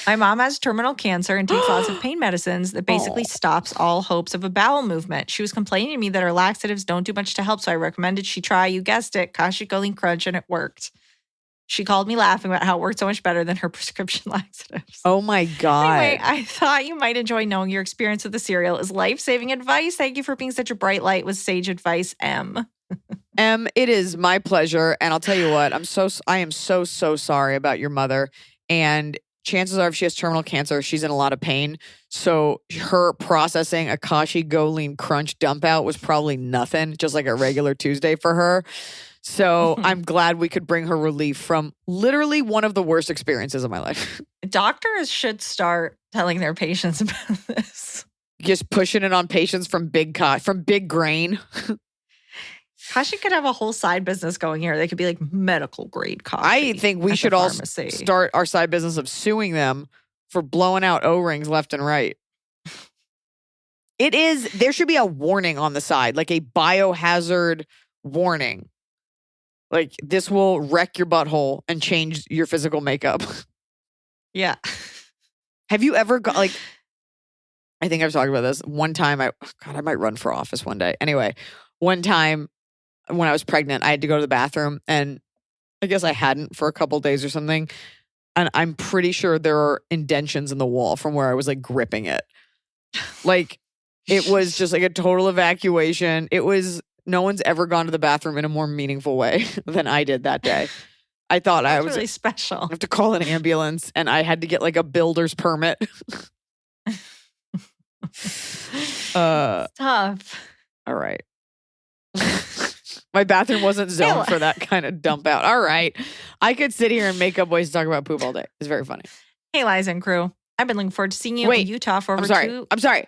My mom has terminal cancer and takes lots of pain medicines that basically Aw. stops all hopes of a bowel movement. She was complaining to me that her laxatives don't do much to help, so I recommended she try, you guessed it, Kashi Goleen Crunch, and it worked. She called me laughing about how it worked so much better than her prescription laxatives. Oh my God. Anyway, I thought you might enjoy knowing your experience with the cereal is life-saving advice. Thank you for being such a bright light with sage advice, M. It is my pleasure. And I'll tell you what, I am so sorry about your mother. And chances are if she has terminal cancer, she's in a lot of pain. So her processing a Kashi Goleen Crunch dump out was probably nothing, just like a regular Tuesday for her. So I'm glad we could bring her relief from literally one of the worst experiences of my life. Doctors should start telling their patients about this. Just pushing it on patients from big grain. Kashi could have a whole side business going here. They could be like medical grade coffee. I think we at the should all pharmacy. start our side business of suing them for blowing out O-rings left and right. There should be a warning on the side, like a biohazard warning. Like, this will wreck your butthole and change your physical makeup. Yeah. Have you ever got, like, I think I've talked about this. One time, I might run for office one day. Anyway, one time when I was pregnant, I had to go to the bathroom, and I guess I hadn't for a couple days or something. And I'm pretty sure there are indentions in the wall from where I was like gripping it. Like, it was just like a total evacuation. No one's ever gone to the bathroom in a more meaningful way than I did that day. I thought I That's was really special. I have to call an ambulance, and I had to get like a builder's permit. It's tough. All right. My bathroom wasn't zoned for that kind of dump out. All right. I could sit here and make up ways to talk about poop all day. It's very funny. Hey, Liza and crew. I've been looking forward to seeing you in Utah for over I'm sorry.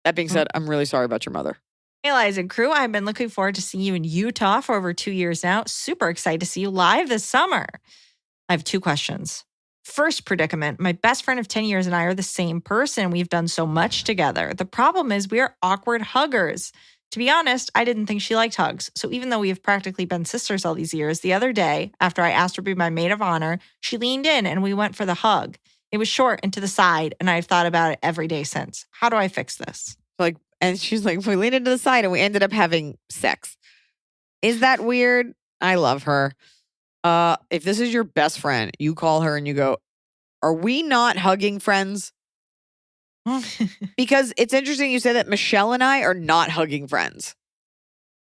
That being said, I'm really sorry about your mother. Hey, Liza and crew. I've been looking forward to seeing you in Utah for over 2 years now. Super excited to see you live this summer. I have 2 questions. First predicament, my best friend of 10 years and I are the same person. We've done so much together. The problem is we are awkward huggers. To be honest, I didn't think she liked hugs. So even though we have practically been sisters all these years, the other day, after I asked her to be my maid of honor, she leaned in and we went for the hug. It was short and to the side, and I've thought about it every day since. How do I fix this? And she's like, we leaned into the side and we ended up having sex. Is that weird? I love her. If this is your best friend, you call her and you go, are we not hugging friends? Because it's interesting you say that Michelle and I are not hugging friends.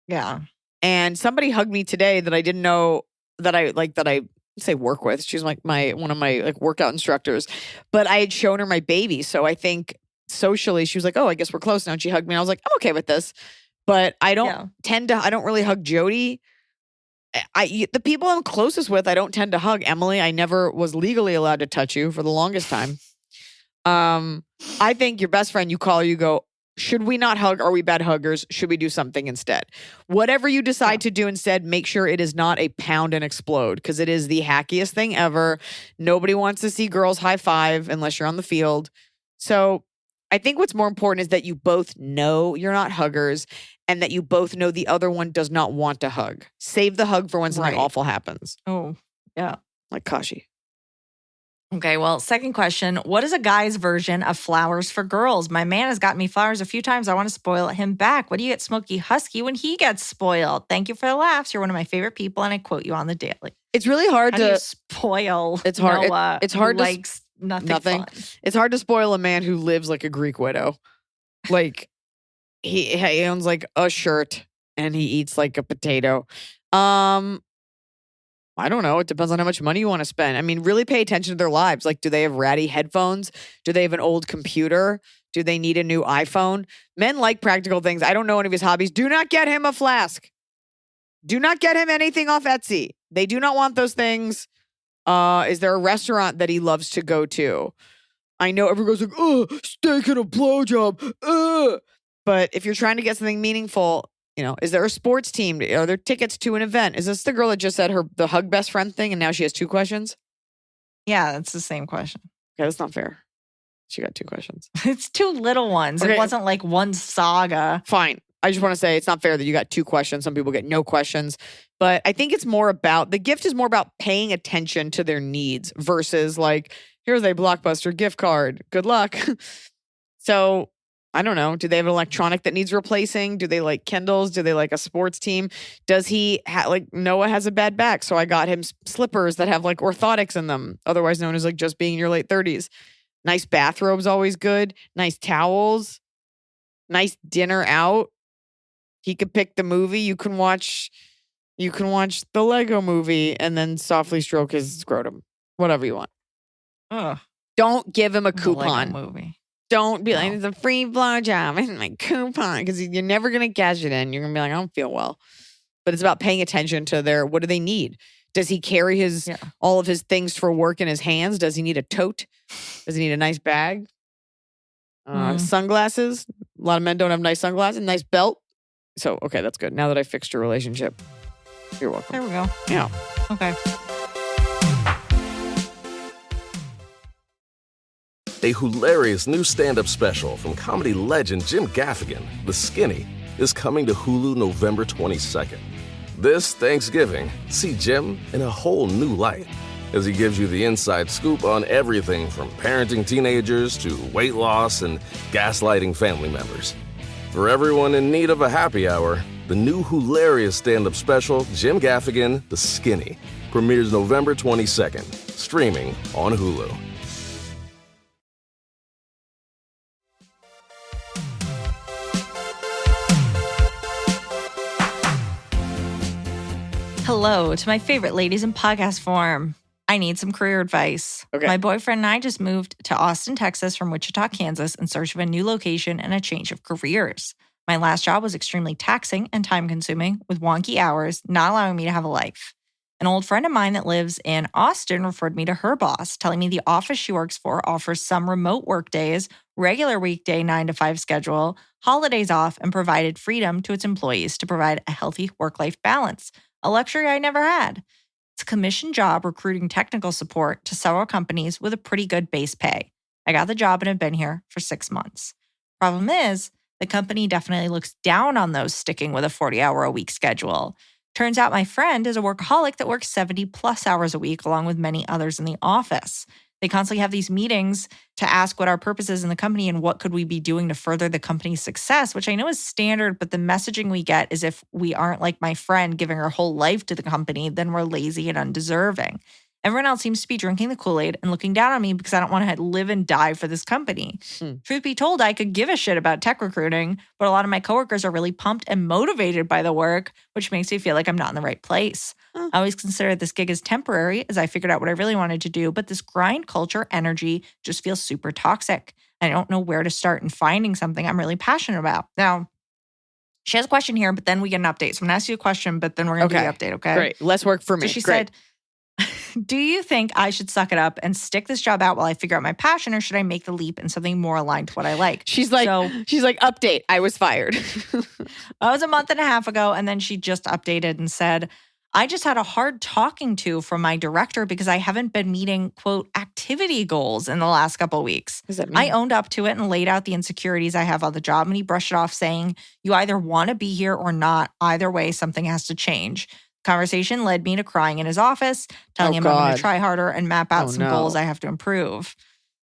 Yeah. And somebody hugged me today that I didn't know that I say work with. She's like one of my like workout instructors. But I had shown her my baby. So I think socially she was like, oh, I guess we're close now. And she hugged me. And I was like, I'm okay with this. But I don't I don't really hug Jody. The people I'm closest with, I don't tend to hug. Emily, I never was legally allowed to touch you for the longest time. I think your best friend, you call, you go, should we not hug? Are we bad huggers? Should we do something instead? Whatever you decide to do instead, make sure it is not a pound and explode, because it is the hackiest thing ever. Nobody wants to see girls high five unless you're on the field. So I think what's more important is that you both know you're not huggers and that you both know the other one does not want to hug. Save the hug for when something awful happens. Oh, yeah. Like Kashi. Okay, well, second question. What is a guy's version of flowers for girls? My man has gotten me flowers a few times. I want to spoil him back. What do you get Smokey Husky when he gets spoiled? Thank you for the laughs. You're one of my favorite people, and I quote you on the daily. It's really hard How do you spoil It's hard. Noah, It's hard who to likes nothing fun? It's hard to spoil a man who lives like a Greek widow. Like, he owns like a shirt and he eats like a potato. I don't know. It depends on how much money you want to spend. I mean, really pay attention to their lives. Like, do they have ratty headphones? Do they have an old computer? Do they need a new iPhone? Men like practical things. I don't know any of his hobbies. Do not get him a flask. Do not get him anything off Etsy. They do not want those things. Is there a restaurant that he loves to go to? I know everyone's like, oh, steak and a blowjob. But if you're trying to get something meaningful, is there a sports team? Are there tickets to an event? Is this the girl that just said the hug best friend thing and now she has 2 questions? Yeah, that's the same question. Okay, that's not fair. She got 2 questions. It's 2 little ones. Okay. It wasn't like one saga. Fine. I just want to say it's not fair that you got 2 questions. Some people get no questions. But I think it's more about, the gift is more about paying attention to their needs versus like, here's a Blockbuster gift card. Good luck. So I don't know. Do they have an electronic that needs replacing? Do they like Kindles? Do they like a sports team? Does he like Noah has a bad back, so I got him slippers that have like orthotics in them, otherwise known as like just being in your late 30s. Nice bathrobes, always good. Nice towels. Nice dinner out. He could pick the movie. You can watch the Lego movie and then softly stroke his scrotum. Whatever you want. Ugh. Don't give him a The coupon. Lego movie. Don't be like, No. it's a free blowjob and my coupon, because you're never going to cash it in. You're going to be like, I don't feel well. But it's about paying attention to what do they need? Does he carry all of his things for work in his hands? Does he need a tote? Does he need a nice bag? Sunglasses? A lot of men don't have nice sunglasses. Nice belt. So, okay, that's good. Now that I fixed your relationship, you're welcome. There we go. Yeah. Okay. A hilarious new stand-up special from comedy legend Jim Gaffigan, The Skinny, is coming to Hulu November 22nd. This Thanksgiving, see Jim in a whole new light as he gives you the inside scoop on everything from parenting teenagers to weight loss and gaslighting family members. For everyone in need of a happy hour, the new hilarious stand-up special, Jim Gaffigan, The Skinny, premieres November 22nd, streaming on Hulu. Hello to my favorite ladies in podcast form. I need some career advice. Okay. My boyfriend and I just moved to Austin, Texas from Wichita, Kansas in search of a new location and a change of careers. My last job was extremely taxing and time-consuming with wonky hours, not allowing me to have a life. An old friend of mine that lives in Austin referred me to her boss, telling me the office she works for offers some remote work days, regular weekday 9 to 5 schedule, holidays off, and provided freedom to its employees to provide a healthy work-life balance, a luxury I never had. It's a commission job recruiting technical support to several companies with a pretty good base pay. I got the job and have been here for 6 months. Problem is, the company definitely looks down on those sticking with a 40-hour-a-week schedule. Turns out my friend is a workaholic that works 70 plus hours a week, along with many others in the office. They constantly have these meetings to ask what our purpose is in the company and what could we be doing to further the company's success, which I know is standard, but the messaging we get is if we aren't like my friend giving her whole life to the company, then we're lazy and undeserving. Everyone else seems to be drinking the Kool-Aid and looking down on me because I don't want to live and die for this company. Truth be told, I could give a shit about tech recruiting, but a lot of my coworkers are really pumped and motivated by the work, which makes me feel like I'm not in the right place. I always considered this gig as temporary as I figured out what I really wanted to do, but this grind culture energy just feels super toxic. I don't know where to start in finding something I'm really passionate about. Now, she has a question here, but then we get an update. So I'm going to ask you a question, but then we're going to do the update, okay? Great. Less work for me. So she Great. said, do you think I should suck it up and stick this job out while I figure out my passion, or should I make the leap in something more aligned to what I like? She's like, update. I was fired. That was a month and a half ago. And then she just updated and said, I just had a hard talking to from my director because I haven't been meeting, quote, activity goals in the last couple of weeks. What does that mean? I owned up to it and laid out the insecurities I have on the job. And he brushed it off saying, you either want to be here or not. Either way, something has to change. Conversation led me to crying in his office, telling him I'm going to try harder and map out some goals I have to improve.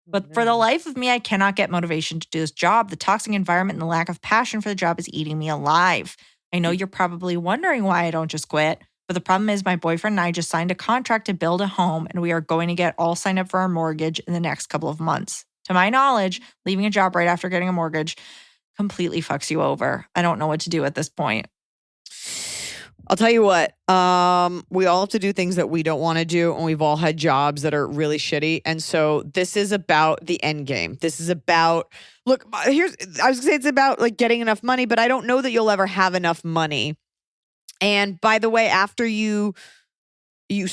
But for the life of me, I cannot get motivation to do this job. The toxic environment and the lack of passion for the job is eating me alive. I know you're probably wondering why I don't just quit, but the problem is my boyfriend and I just signed a contract to build a home, and we are going to get all signed up for our mortgage in the next couple of months. To my knowledge, leaving a job right after getting a mortgage completely fucks you over. I don't know what to do at this point. I'll tell you what, we all have to do things that we don't want to do, and we've all had jobs that are really shitty. And so this is about the end game. This is about, look, I was gonna say it's about like getting enough money, but I don't know that you'll ever have enough money. And by the way, after you need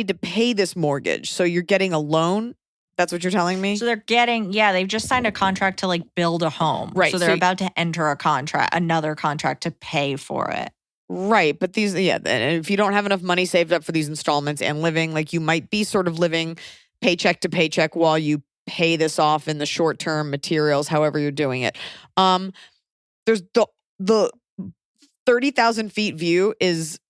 to pay this mortgage. So you're getting a loan. That's what you're telling me? So they're they've just signed a contract to like build a home. Right. So they're about to enter another contract to pay for it. Right. But and if you don't have enough money saved up for these installments and living, like you might be sort of living paycheck to paycheck while you pay this off in the short term materials, however you're doing it. There's the 30,000 feet view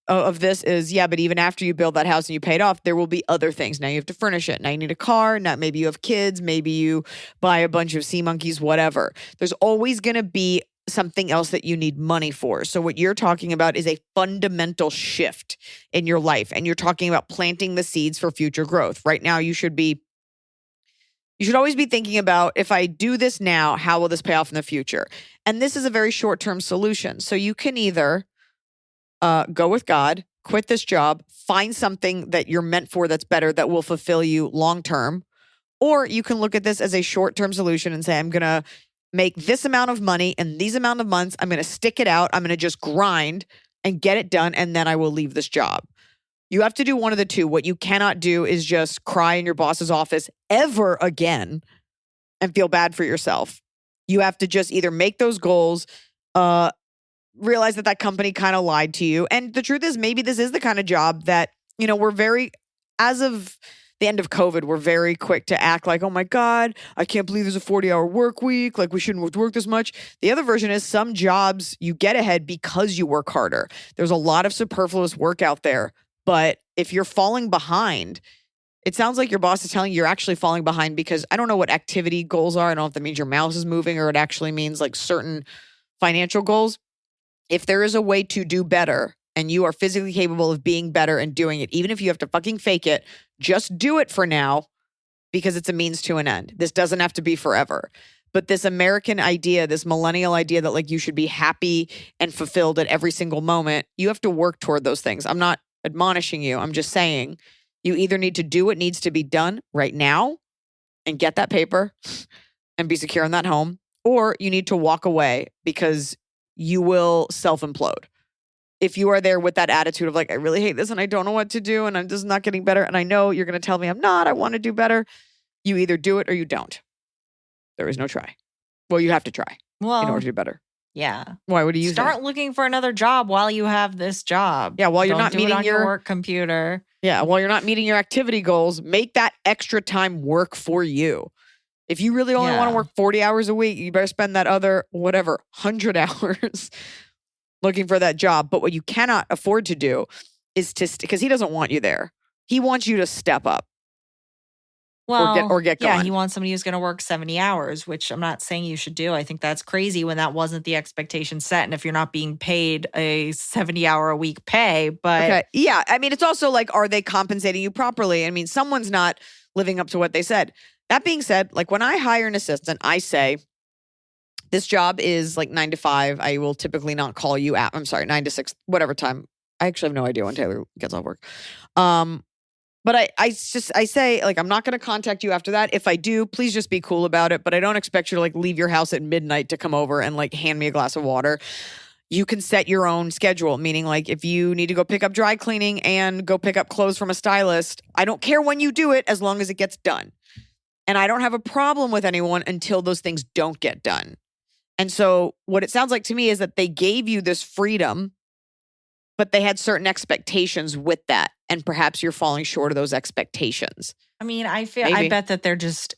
of this is, but even after you build that house and you pay it off, there will be other things. Now you have to furnish it. Now you need a car. Now maybe you have kids. Maybe you buy a bunch of sea monkeys, whatever. There's always going to be something else that you need money for. So what you're talking about is a fundamental shift in your life. And you're talking about planting the seeds for future growth. Right now, you should always be thinking about, if I do this now, how will this pay off in the future? And this is a very short-term solution. So you can either go with God, quit this job, find something that you're meant for that's better, that will fulfill you long-term. Or you can look at this as a short-term solution and say, I'm going to make this amount of money in these amount of months. I'm going to stick it out. I'm going to just grind and get it done. And then I will leave this job. You have to do one of the two. What you cannot do is just cry in your boss's office ever again and feel bad for yourself. You have to just either make those goals, realize that company kind of lied to you. And the truth is, maybe this is the kind of job that, as of the end of COVID, we're very quick to act like, oh my God, I can't believe there's a 40-hour work week. Like, we shouldn't work this much. The other version is some jobs you get ahead because you work harder. There's a lot of superfluous work out there. But if you're falling behind, it sounds like your boss is telling you you're actually falling behind because I don't know what activity goals are. I don't know if that means your mouse is moving or it actually means like certain financial goals. If there is a way to do better and you are physically capable of being better and doing it, even if you have to fucking fake it, just do it for now because it's a means to an end. This doesn't have to be forever. But this American idea, this millennial idea that like you should be happy and fulfilled at every single moment, you have to work toward those things. I'm not admonishing you. I'm just saying you either need to do what needs to be done right now and get that paper and be secure in that home, or you need to walk away because you will self-implode. If you are there with that attitude of like, I really hate this and I don't know what to do and I'm just not getting better and I know you're going to tell me I'm not, I want to do better, you either do it or you don't. There is no try. Well, you have to try in order to do better. Yeah. Why? What do you start think? looking for another job while you have this job? Yeah, while you're Don't not do meeting it on your work computer. Yeah, while you're not meeting your activity goals, make that extra time work for you. If you really only want to work 40 hours a week, you better spend that other 100 hours looking for that job. But what you cannot afford to do is because he doesn't want you there. He wants you to step up. Well, or get going. Yeah, he wants somebody who's going to work 70 hours, which I'm not saying you should do. I think that's crazy when that wasn't the expectation set. And if you're not being paid a 70-hour a week pay, but okay. Yeah. I mean, it's also like, are they compensating you properly? I mean, someone's not living up to what they said. That being said, like when I hire an assistant, I say, this job is like 9 to 5. I will typically not call you at, 9 to 6, whatever time. I actually have no idea when Taylor gets off work. But I say, like, I'm not going to contact you after that. If I do, please just be cool about it. But I don't expect you to, like, leave your house at midnight to come over and, like, hand me a glass of water. You can set your own schedule, meaning, like, if you need to go pick up dry cleaning and go pick up clothes from a stylist, I don't care when you do it as long as it gets done. And I don't have a problem with anyone until those things don't get done. And so what it sounds like to me is that they gave you this freedom, but they had certain expectations with that. And perhaps you're falling short of those expectations. I mean, I bet that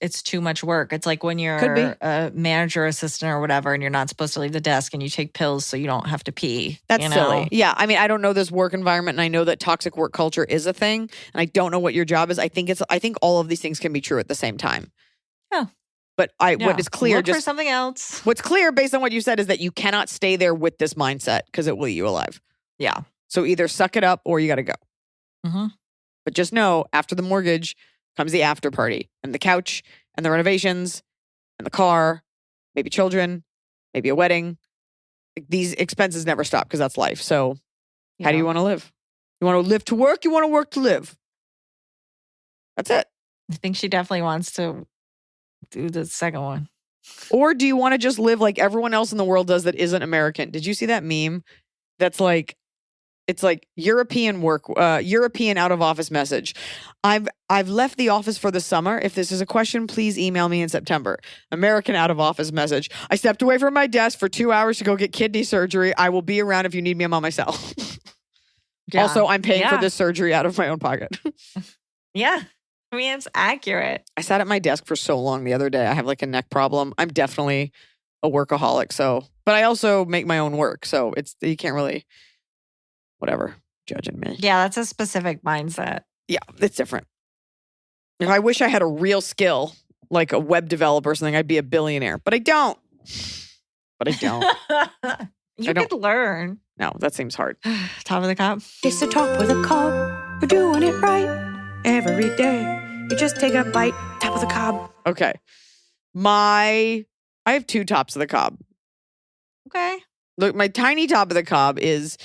it's too much work. It's like when you're a manager assistant or whatever, and you're not supposed to leave the desk and you take pills so you don't have to pee. That's silly. Yeah. I mean, I don't know this work environment and I know that toxic work culture is a thing. And I don't know what your job is. I think all of these things can be true at the same time. Yeah. But what is clear, look for something else. What's clear based on what you said is that you cannot stay there with this mindset because it will eat you alive. Yeah. So either suck it up or you got to go. Mm-hmm. But just know, after the mortgage comes the after party and the couch and the renovations and the car maybe children, maybe a wedding. Like, these expenses never stop because that's life. So how do you want to live? You want to live to work? You want to work to live? That's it. I think she definitely wants to do the second one. Or do you want to just live like everyone else in the world does that isn't American? Did you see that meme? That's like, it's like European out of office message. I've left the office for the summer. If this is a question, please email me in September. American out of office message. I stepped away from my desk for 2 hours to go get kidney surgery. I will be around if you need me. I'm on my cell. Yeah. Also, I'm paying for Yeah. this surgery out of my own pocket. Yeah. I mean, it's accurate. I sat at my desk for so long the other day. I have like a neck problem. I'm definitely a workaholic. So, but I also make my own work. So you can't really, whatever, judging me. Yeah, that's a specific mindset. Yeah, it's different. If I wish I had a real skill, like a web developer or something, I'd be a billionaire. But I don't. But I don't. You don't- could learn. No, that seems hard. Top of the cup. It's the top of the cob. We're doing it right every day. You just take a bite, top of the cob. Okay. I have 2 tops of the cob. Okay. Look, my tiny top of the cob is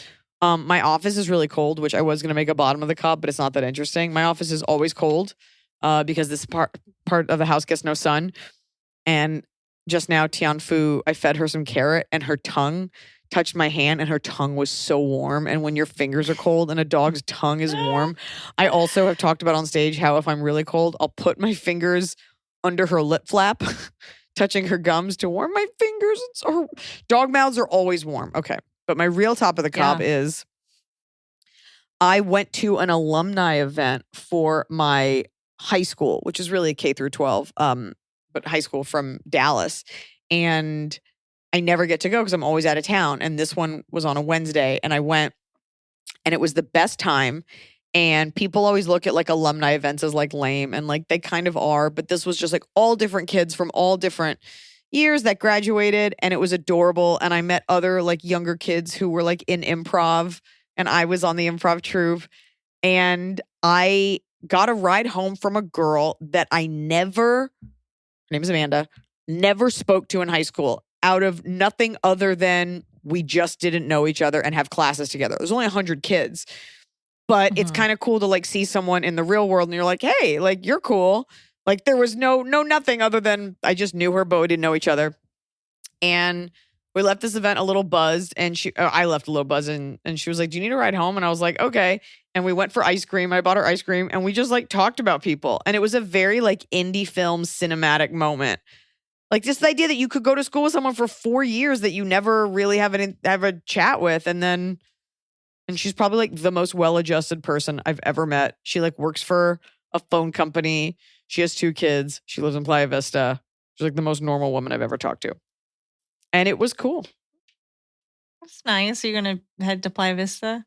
my office is really cold, which I was going to make a bottom of the cob, but it's not that interesting. My office is always cold because this part of the house gets no sun. And just now, Tianfu, I fed her some carrot and her tongue touched my hand and her tongue was so warm. And when your fingers are cold and a dog's tongue is warm, I also have talked about on stage how if I'm really cold, I'll put my fingers under her lip flap, touching her gums to warm my fingers. Her dog mouths are always warm. Okay. But my real top of the cob is I went to an alumni event for my high school, which is really a K through 12, but high school from Dallas. And I never get to go because I'm always out of town. And this one was on a Wednesday and I went and it was the best time. And people always look at like alumni events as like lame and like they kind of are. But this was just like all different kids from all different years that graduated and it was adorable. And I met other like younger kids who were like in improv and I was on the improv troupe. And I got a ride home from a girl that I her name is Amanda, never spoke to in high school. Out of nothing other than we just didn't know each other and have classes together. There's only 100 kids, but it's kind of cool to like see someone in the real world and you're like, hey, like you're cool. Like there was no nothing other than I just knew her, but we didn't know each other. And we left this event a little buzzed and I left a little buzzed and she was like, do you need a ride home? And I was like, okay. And we went for ice cream. I bought her ice cream and we just like talked about people. And it was a very like indie film cinematic moment. Like just the idea that you could go to school with someone for 4 years that you never really have a chat with. And she's probably like the most well-adjusted person I've ever met. She like works for a phone company. She has 2 kids. She lives in Playa Vista. She's like the most normal woman I've ever talked to. And it was cool. That's nice. You're going to head to Playa Vista?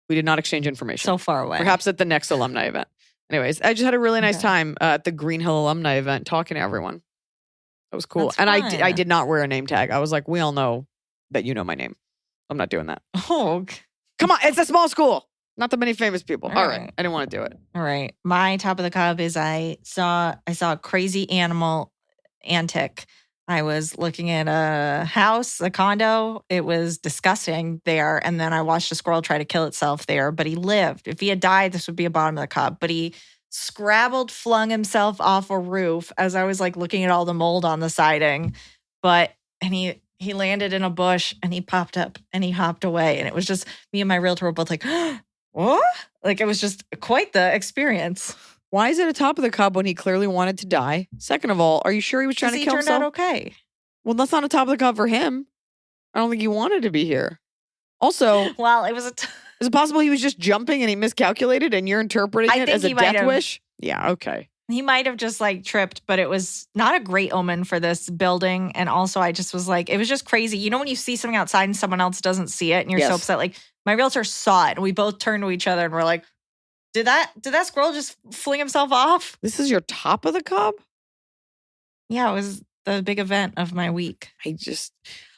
We did not exchange information. So far away. Perhaps at the next alumni event. Anyways, I just had a really nice Okay. time at the Green Hill alumni event talking to everyone. That was cool. That's And fun. I did not wear a name tag. I was like, we all know that you know my name. I'm not doing that. Oh, Come on, it's a small school. Not that many famous people. All All right. right. I didn't want to do it. all right. My top of the cup is I saw a crazy animal antic. I was looking at a house, a condo. It was disgusting there. And then I watched a squirrel try to kill itself there, but he lived. If he had died, this would be a bottom of the cup. But he flung himself off a roof as I was like looking at all the mold on the siding. And he landed in a bush and he popped up and he hopped away. And it was just me and my realtor were both like, what? Like it was just quite the experience. Why is it a top of the cup when he clearly wanted to die? Second of all, are you sure he was trying to He kill turned himself? out okay. Well, that's not a top of the cup for him. I don't think he wanted to be here. Also, Well, it was is it possible he was just jumping and he miscalculated and you're interpreting I it think as a he might death have. wish? Yeah, okay. he might have just like tripped, but it was not a great omen for this building. And also I just was like, it was just crazy. You know, when you see something outside and someone else doesn't see it and you're so Yes. upset, like my realtor saw it and we both turned to each other and we're like, did that squirrel just fling himself off? This is your top of the cup? Yeah, it was the big event of my week. I just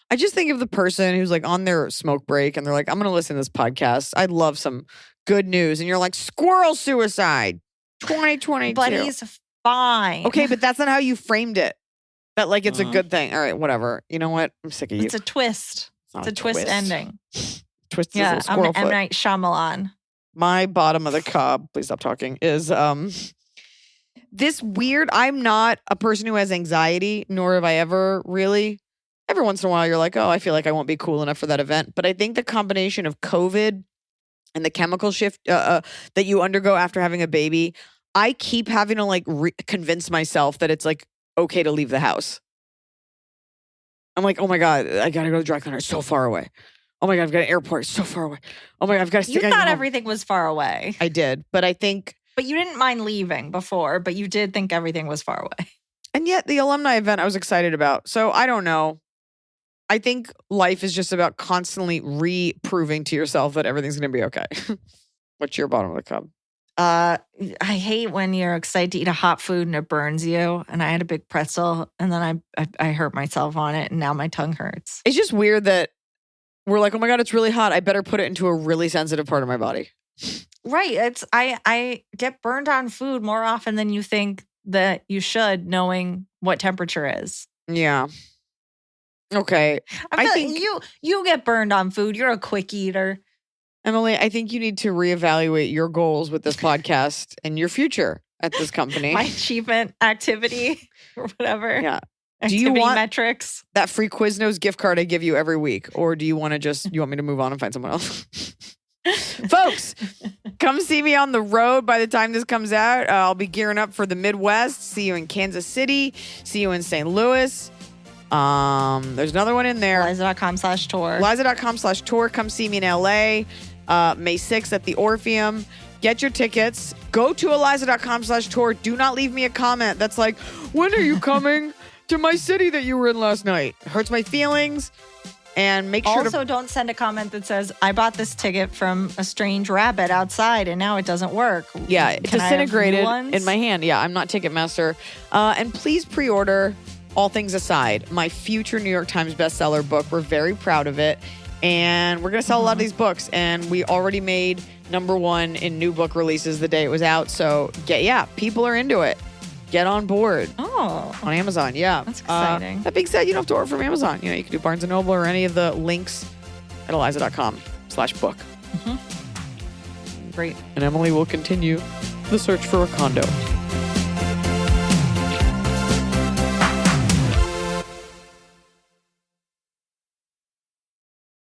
think of the person who's like on their smoke break and they're like, I'm going to listen to this podcast. I'd love some good news. And you're like, squirrel suicide, 2022. But he's fine. Okay, but that's not how you framed it. That like it's a good thing. All right, whatever. You know what? I'm sick of you. It's a twist. not It's a twist ending. Twist is a Yeah, little squirrel M. foot. Night Shyamalan. My bottom of the cob, please stop talking, is this weird. I'm not a person who has anxiety, nor have I ever really. Every once in a while, you're like, oh, I feel like I won't be cool enough for that event. But I think the combination of COVID and the chemical shift that you undergo after having a baby, I keep having to like convince myself that it's like okay to leave the house. I'm like, oh my God, I gotta go to the dry cleaner. It's so far away. Oh my God, I've got an airport. It's so far away. Oh my God, I've got to You stick thought everything was far away. I did, but I think, But you didn't mind leaving before, but you did think everything was far away. and yet the alumni event I was excited about. So I don't know. I think life is just about constantly re-proving to yourself that everything's going to be okay. What's your bottom of the cup? I hate when you're excited to eat a hot food and it burns you. And I had a big pretzel and then I hurt myself on it and now my tongue hurts. It's just weird that we're like, oh my God, it's really hot. I better put it into a really sensitive part of my body. Right. It's I get burned on food more often than you think that you should, knowing what temperature is. Yeah. Okay. I feel think- you get burned on food. You're a quick eater. Emily, I think you need to reevaluate your goals with this podcast and your future at this company. My achievement activity or whatever. Yeah. Do Activity you want metrics? that free Quiznos gift card I give you every week? Or do you want to you want me to move on and find someone else? Folks, come see me on the road by the time this comes out. I'll be gearing up for the Midwest. See you in Kansas City. See you in St. Louis. There's another one in there. Liza.com/tour. Liza.com/tour. Come see me in LA. May 6th at the Orpheum. Get your tickets. Go to Eliza.com/tour. Do not leave me a comment that's like, when are you coming to my city that you were in last night? It hurts my feelings. And make sure Also, don't send a comment that says, I bought this ticket from a strange rabbit outside and now it doesn't work. Yeah, it Can I have new disintegrated ones? in my hand. Yeah, I'm not Ticketmaster. And please pre-order All Things Aside, my future New York Times bestseller book. We're very proud of it. And we're going to sell a lot of these books. And we already made #1 in new book releases the day it was out. So, people are into it. Get on board. Oh, On Amazon, yeah. That's exciting. That being said, you don't have to order from Amazon. You can do Barnes & Noble or any of the links at Eliza.com/book. great. And Emily will continue the search for a condo.